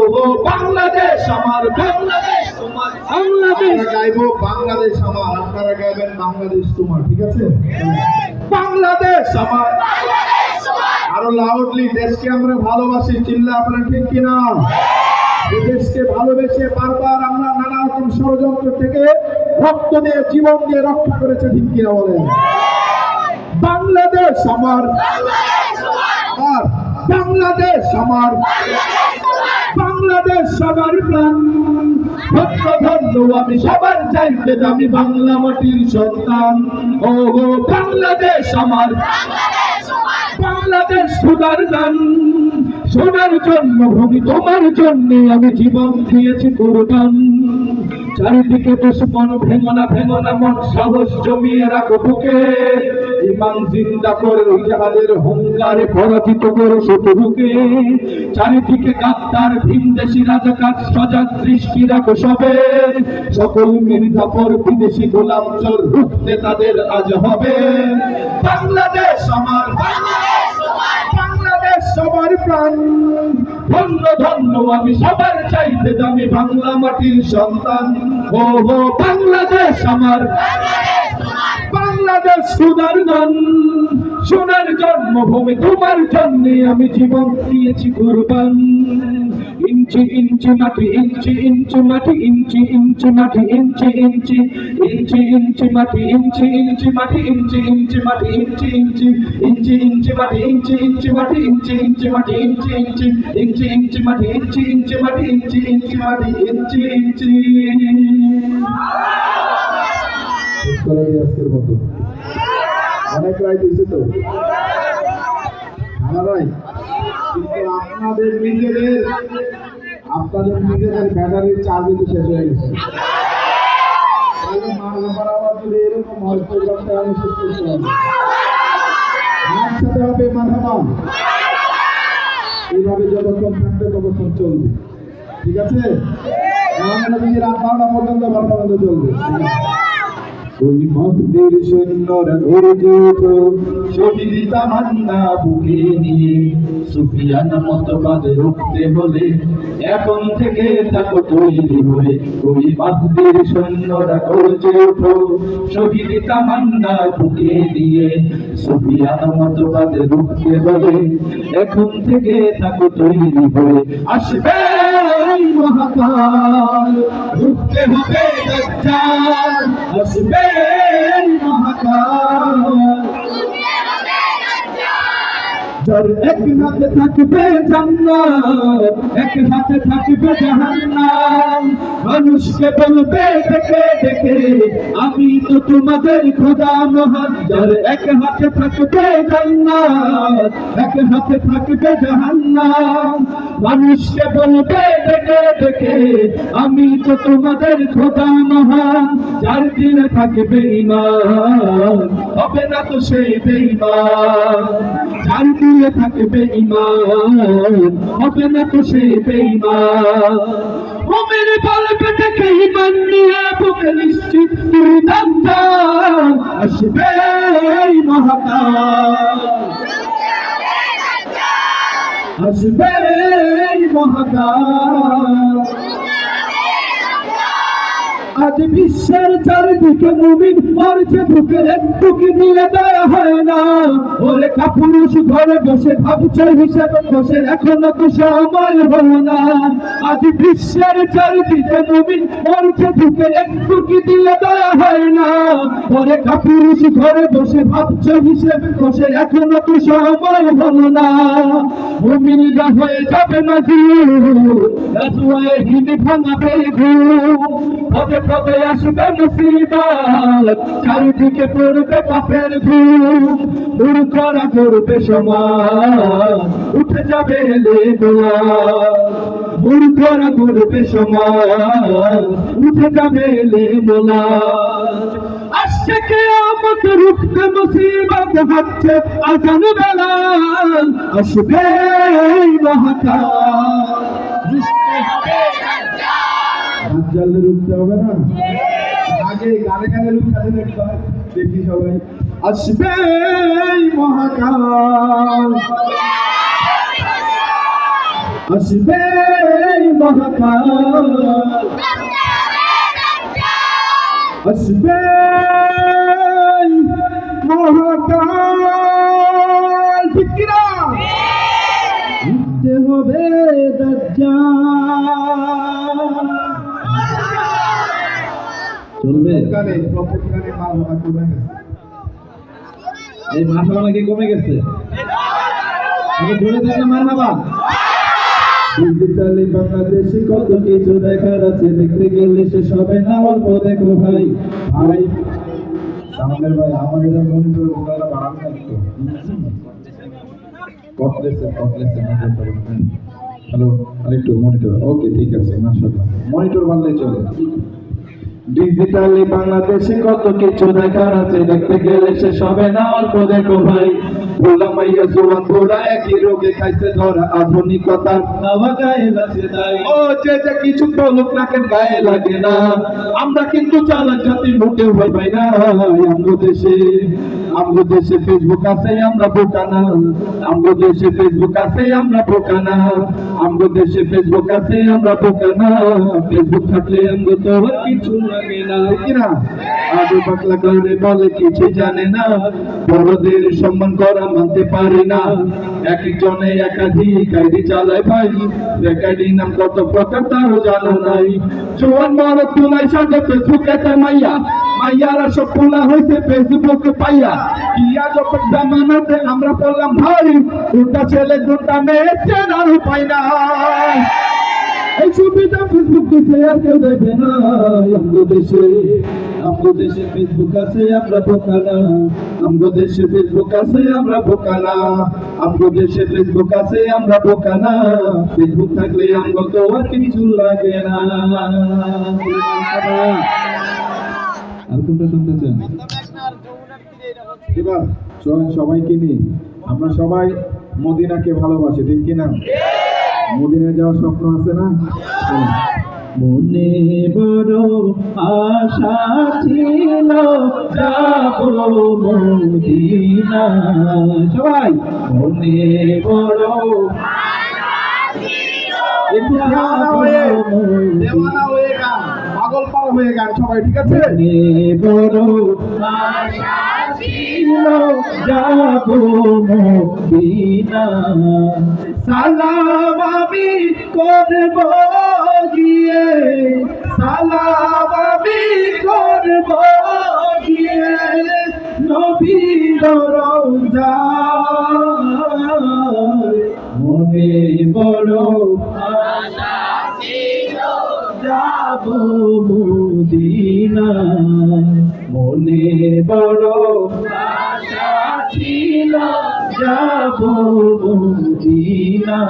বাংলাদেশ আমার বাংলাদেশ তোমার বাংলাদেশ। গাইবো বাংলাদেশ আমার, আপনারা গাইবেন বাংলাদেশ তোমার, ঠিক আছে? বাংলাদেশ আমার,
বাংলাদেশ তোমার।
আরো লাউডলি। দেশকে আমরা ভালোবাসি, চিল্লা আপনারা ঠিক কিনা? এই দেশকে ভালোবেসে বারবার আমরা নানা রকম ষড়যন্ত্র থেকে রক্ত দিয়ে জীবন দিয়ে রক্ষা করেছে, ঠিক কিনা বলেন? বাংলাদেশ আমার,
বাংলাদেশ তোমার।
আর বাংলাদেশ আমার,
বাংলাদেশ তোমার।
বাংলাদেশ সবার প্রাণ। ধন্য ধন্য আমি সবার চাইতে দামি বাংলা মাটির সন্তান। ও গো বাংলাদেশ আমার,
বাংলাদেশ তোমার।
বাংলাদেশ সুদার গান। সোনার জন্মভূমি তোমার জন্য আমি জীবন দিয়েছি কুরবান। চারিদিকে দুশ্মন ভেঙনা ভেঙনা মন, সাহস জমিয়ে রাখো বুকে। ইমান জিন্দা করে জাহাজের হুঙ্কারে পরাজিত করো শত্রুকে। চারিদিকে গাদ্দার ভিনদেশি রাজাকার সজাগ দৃষ্টি রাখো সবে। সকল মির্জাফর বিদেশি গোলাম চোর রুখতে তাদের আজ হবে। বাংলাদেশ আমার,
বাংলাদেশ তোমার।
বাংলাদেশ সবার প্রাণ। ধন্য ধন্য আমি সবার চাইতে দামি বাংলা মাটির সন্তান। ও হো বাংলাদেশ আমার,
বাংলাদেশ তোমার।
বাংলাদেশ সুদার গান। সোনার জন্মভূমি তোমার জন্য আমি জীবন দিয়েছি কুরবান। ইঞ্চি ইঞ্চি মাটি, ইঞ্চি ইঞ্চি মাটি, ইঞ্চি ইঞ্চি মাটি, ইঞ্চি ইঞ্চি ইঞ্চি ইঞ্চি মাটি, ইঞ্চি ইঞ্চি মাটি, ইঞ্চি ইঞ্চি মাটি, ইঞ্চি ইঞ্চি ইঞ্চি ইঞ্চি মাটি, ইঞ্চি ইঞ্চি মাটি, ইঞ্চি ইঞ্চি মাটি, ইঞ্চি ইঞ্চি ইঞ্চি ইঞ্চি মাটি, ইঞ্চি ইঞ্চি মাটি, ইঞ্চি ইঞ্চি মাটি, ইঞ্চি ইঞ্চি। আজকের মতো অনেক রাইট হয়েছে তো ভাই, কিন্তু আপনাদের নিজেদের ব্যাটারির চার্জ কিন্তু শেষ হয়ে গেছে। এরকম হয় প্রোগ্রামটা আমি শেষ করতে হবে। একসাথে হবে মারহাবা। এইভাবে যতক্ষণ থাকবে ততক্ষণ চলবে, ঠিক আছে? আমরা যদি রাত 12টা পর্যন্ত 12টা পর্যন্ত চলবে। ওই মন্দির সৈন্যরা গর্জে ওঠো, শহীদ তামান্না বুকে নিয়ে, সুফিয়ান মতবাদ রুখতে হলে এখন থেকে থাকো তৈরি হয়ে। ওই মন্দির সৈন্যরা গর্জে ওঠো, শহীদ তামান্না বুকে নিয়ে, সুফিয়ান মতবাদ রুখতে হলে এখন থেকে থাকো তৈরি হয়ে। আসবে এই মহাকাল, রুখতে হবে দাজ্জাল, আসবে এই মহাকাল। যার এক হাতে থাকবে জান্নাত, এক হাতে থাকবে জাহান্নাম, মানুষকে বলবে ডেকে ডেকে আমি তো তোমাদের খোদা মহান। যার এক হাতে থাকবে জান্নাত, এক হাতে থাকবে জাহান্নাম, মানুষকে বলবে ডেকে ডেকে আমি তো তোমাদের খোদা মহান। যার দিলে থাকবে ঈমান, হবে না তো সেই বেঈমান। যার দিলে থাকবে ঈমান, হবে না তো সেই বেঈমান। মুমিন বলবে ডেকে ঈমান নিয়ে বুকে নিশ্চিত তুই দাজ্জাল, আসবে এই মহাকাল, আসবে এই মহাকাল। আজ বিশ্বের চারিদিকে মুমিন মরছে বুকের একটুকি নিয়ে দেয়া হয় না। ওরে কাপুরুষ ঘরে বসে ভাবছে হিসাব বসে এখনো তো সময় হলো না। আজ বিশ্বের চারিদিকে মুমিন মরছে বুকের একটুকি দিয়ে দেয়া হয় না। ওরে কাপুরুষ ঘরে বসে ভাবছে হিসাব বসে এখনো তো সময় হলো না। মুমিনরা হয়ে যাবে মাজুর, রাজওয়ায়ে হিন্দ ভাঙাবে ঘুম, পদে পদে আসবে মুসিবত, চারিদিকে পড়বে পাপের ধূম। মূর্খরা করবে সমাজ, উঠে যাবে লেবলা, মূর্খরা করবে সমাজ, উঠে যাবে লেবলা। আসছে কিয়ামত রুখতে মুসিবত, হচ্ছে আজান বেলাল, আসবে এই মহাকাল। দাজ্জাল রুখতে হবে না, আগে গানে গানে রুখতে একবার দেখি সবাই। আসবে এই মহাকাল, আসবে এই মহাকাল, আসবে এই মহাকাল। ঠিক কিনা? রুখতে হবে দাজ্জাল। চলবে গানে প্রত্যেক গানে মারহাবা কমে গেছে। এই মারহাবা নাকি কমে গেছে? জোরে দেন মারহাবা। ডিজিটালি বাংলাদেশে কত কিছু দেখার আছে, দেখতে গেলে শেষ হবে না, অল্প দেখো ভাই। ভাই সামনের ভাই আমার এটা মনিটর ওনারা বাড়ানো একটু কটলেছে হ্যালো আরেকটু মনিটর। ওকে ঠিক আছে, মাশাআল্লাহ মনিটর বাড়লে চলে। ডিজিটালি বাংলাদেশে কত কিছু দেখার আছে, দেখতে গেলে শেষ হবে না, অল্প দেখো ভাই। ভোলা মাইয়া জোয়ান ভোলা একই রোগে খাইছে ধরা, আধুনিকতা হাওয়া গায়ে লাগছে তাই। ও যে যে কিছু বলুক না কেন গায়ে লাগে না, আমরা কিন্তু চালাক জাতি মোটেও ভয় পাই না। আমগো দেশে ফেসবুক আছে আমরা বোকা না, আমগো দেশে ফেসবুক আছে আমরা বোকা না, আমগো দেশে ফেসবুক আছে আমরা বোকা না। ফেসবুক থাকলে আমগো তো আর কিছু লাগে না, কি না? আগে পাতলা করে বলে কিছু জানে না, বড়দের সম্মান করা মানতে পারে না। এক একজনে একাধিক আইডি চালায় ভাই, একাডি নাম কত প্রকার তারও জানা নাই। জোয়ান বড় তুলাই সাজে ফেসবুকে মাইয়া, মাইয়ারা সব পোলা হয়েছে ফেসবুক পাইয়া। ইয়া যখন জামানাতে আমরা বললাম ভাই, দুটা ছেলে দুটা মেয়ে চেনার উপায় না। এই সুবিধা ফেসবুক দিছে আর কেউ দেখে না। আমগো দেশে ফেসবুক আছে আমরা বোকা না, আমগো দেশে ফেসবুক আছে আমরা বোকা না, আমগো দেশে ফেসবুক আছে আমরা বোকা না। ফেসবুক থাকলে আমগো তো আর কিছু লাগে না।
আর কোনটা শুনতে চান?
এবার চলেন সবাইকে নিয়ে আমরা সবাই মদিনাকে ভালোবাসি, ঠিক কিনা? মদিনায় যাওয়ার স্বপ্ন আছে না? চলেন।
মনে বড় আশা ছিল যাব মদিনা, সবাই মনে বড়
একটু দেওয়ানা হয়ে গান, পাগল পাগল হয়ে গান সবাই, ঠিক আছে?
মনে বড় আশা ছিল যাব মদিনা, সালাম আমি করব গিয়ে, সালাম আমি করব গিয়ে নবীর রওজায়, মনে বড় আশা ছিল যাব মদিনা, মনে বড় আশা ছিল যাব মদিনা,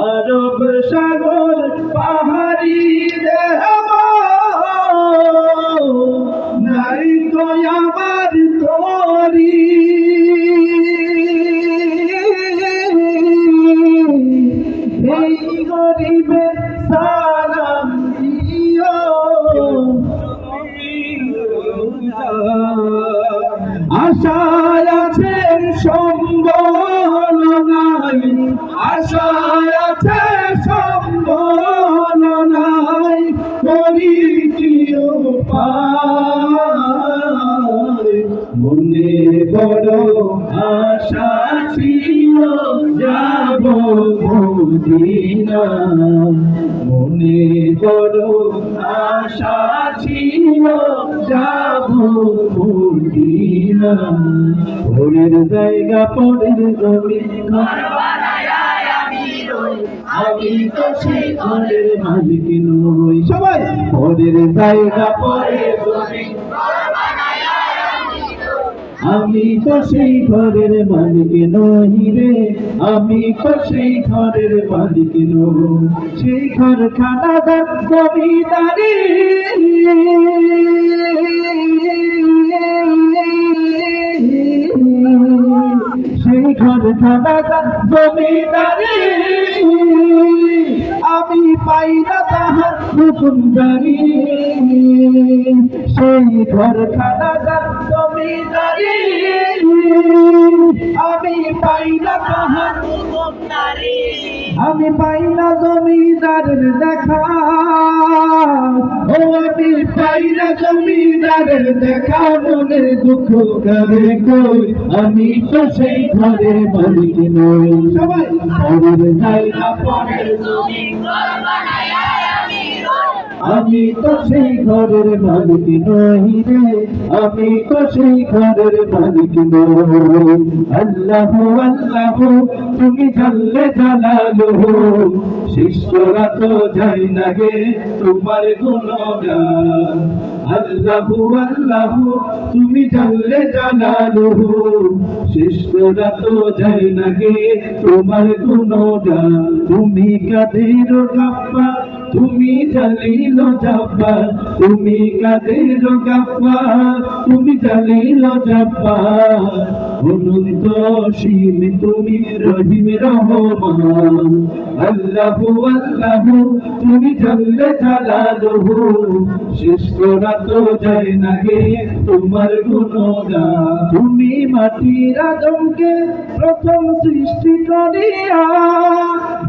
আরব সাগর পাহাড়ি দেব নাই তো আমার তরি, এই গরিবে সালাম দিও, আশায় আছে সম্বল নাই, আশায় আছে সম্বল নাই, করি কি উপায়, মনে বড় আশা ছিল যাব মদিনা, মনে বড় আশা ছিল যাব মদিনা, পরের জায়গা পরের জমি আমি তো সেই ঘরের মালিক নই, সবাই পরের জায়গা পরের জমি আমি তো সেই ঘরের মালিক নই রে, আমি তো সেই ঘরের মালিক নই, সেই ঘর খানাদার জমিদারি সেই ঘর খানাদার জমিদারি আমি পাই না তাহার হুকুমদারি, সেই ঘর খানাদার জমিদারি আমি পাই না তাহার হুকুমদারি, আমি পাই না জমিদারের দেখা, ও আমি পাই না জমিদারের দেখা, মনে দুঃখ করে কই আমি তো সেই ঘরের মালিক নই, সবাই পরের জায়গা পরের জমি আমি তো সেই ঘরের মালিক নই রে, আমি তো সেই ঘরের মালিক নই, আল্লাহ আল্লাহ তুমি জানলে জালালুহু, শিষ্যরা তো যায় না গে তোমার গুণগান, আল্লাহ আল্লাহ তুমি জানলে জালালুহু, শিষ্যরা তো যায় না গে তোমার গুণগান, তুমি কাদের গাফফার, তুমি জালিল জাব্বার, তুমি কাদের গাফফার, তুমি জালিল জাব্বার, অনন্ত অসীম তুমি রহিম রহমান, আল্লাহু আল্লাহু তুমি জানলে জালালুহু, শেষ করা তো যায় না গে তোমার গুণগান, তুমি মাটির আদমকে প্রথম সৃষ্টি করিয়া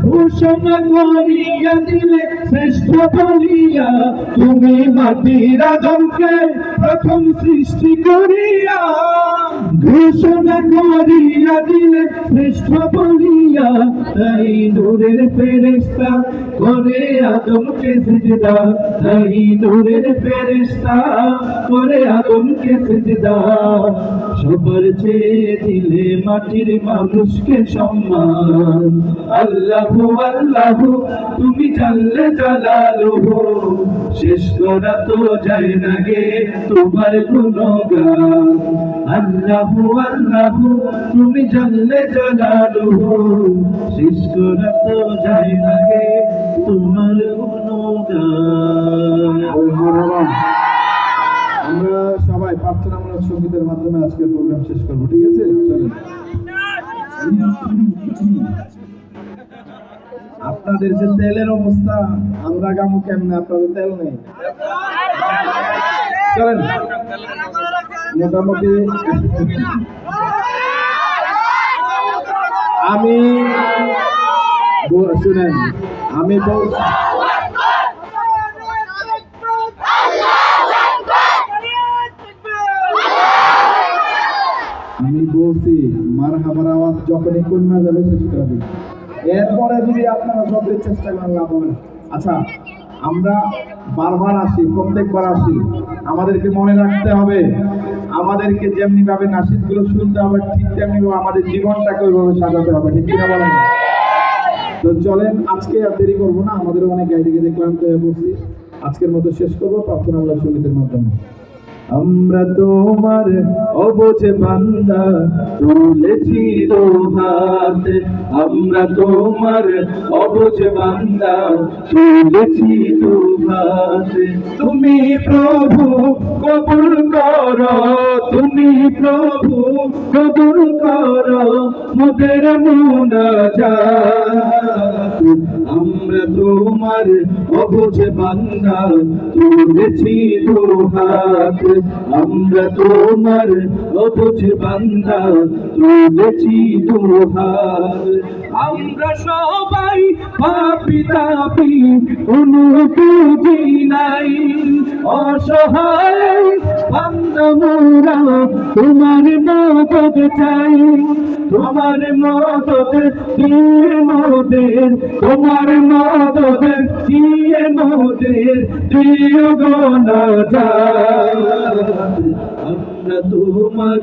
ভূষণ করিয়া দিলে শ্রেষ্ঠ বলিয়া, তুমি মাটির আদমকে প্রথম সৃষ্টি করিয়া ঘোষণা করিয়া দিলে শ্রেষ্ঠ বলিয়া, তাই নূরের ফেরেশতা করে আদমকে সিজদা, তাই নূরের ফেরেশতা করে আদমকে সিজদা, সবার চেয়ে দিলে মাটির মানুষকে সম্মান, আল্লাহু আল্লাহু তুমি জানলে জালালুহু, শেষ করা তো যায় না গে তোমার গুণগান, আল্লাহু আল্লাহু তুমি জানলে জালালুহু, শেষ করা তো যায় না গে তোমার গুণগান।
প্রার্থনামূলক সঙ্গীতের মাধ্যমে আজকের প্রোগ্রাম শেষ করবো, ঠিক আছে? চলেন। আপনাদের যে তেলের অবস্থা, আমরা গামু কেমনে, আপনাদের তেল নেই। চলেন, মোটামুটি আমি শুনেন, আমি বলছি মারহাবার আওয়াজ যখনই কমে যাবে শেষ করে দিই। এরপরে যদি আপনারা যতই চেষ্টা করেন লাভ হবে না। আচ্ছা, আমরা বারবার আসি, প্রত্যেকবার আসি, আমাদেরকে মনে রাখতে হবে, আমাদেরকে যেমনি ভাবে নাসিদগুলো শুনতে হবে, ঠিক তেমনি ভাবে আমাদের জীবনটাকে ওইভাবে সাজাতে হবে, ঠিক কিনা বলেন? তো চলেন, আজকে আর দেরি করবো না, আমাদের অনেক গাড়ি থেকে ক্লান্ত হয়ে পড়ছি। আজকের মতো শেষ করবো প্রার্থনামূলক সঙ্গীতের মাধ্যমে। আমরা তোমার অবুঝ বান্দা, তুলেছি দুহাত, আমরা তোমার অবুঝ বান্দা, তুলেছি দুহাত। তুমি প্রভু কবুল করো, তুমি প্রভু কবুল করো মোদের মুনাজাত। আমরা তোমার অবুঝ বান্দা, তুলেছি দুহাত, আমরা তোমার অবুঝ বান্দা, তুলেছি দুহাত। আমরা সবাই পাপী তাপী, কোনো পুঁজি নাই, অসহায় বান্দা মোরা, তোমার মদদ চাই, তোমার মদদ দিয়ে মোদের, তোমার মদদ দিয়ে মোদের, দিও গো নাজাত। আমরা তোমার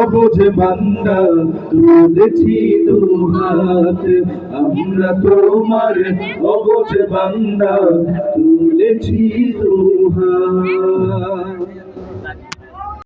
অবুঝ বান্দা, তুলেছি দুহাত, আমরা তোমার অবুঝ বান্দা, তুলেছি দুহাত।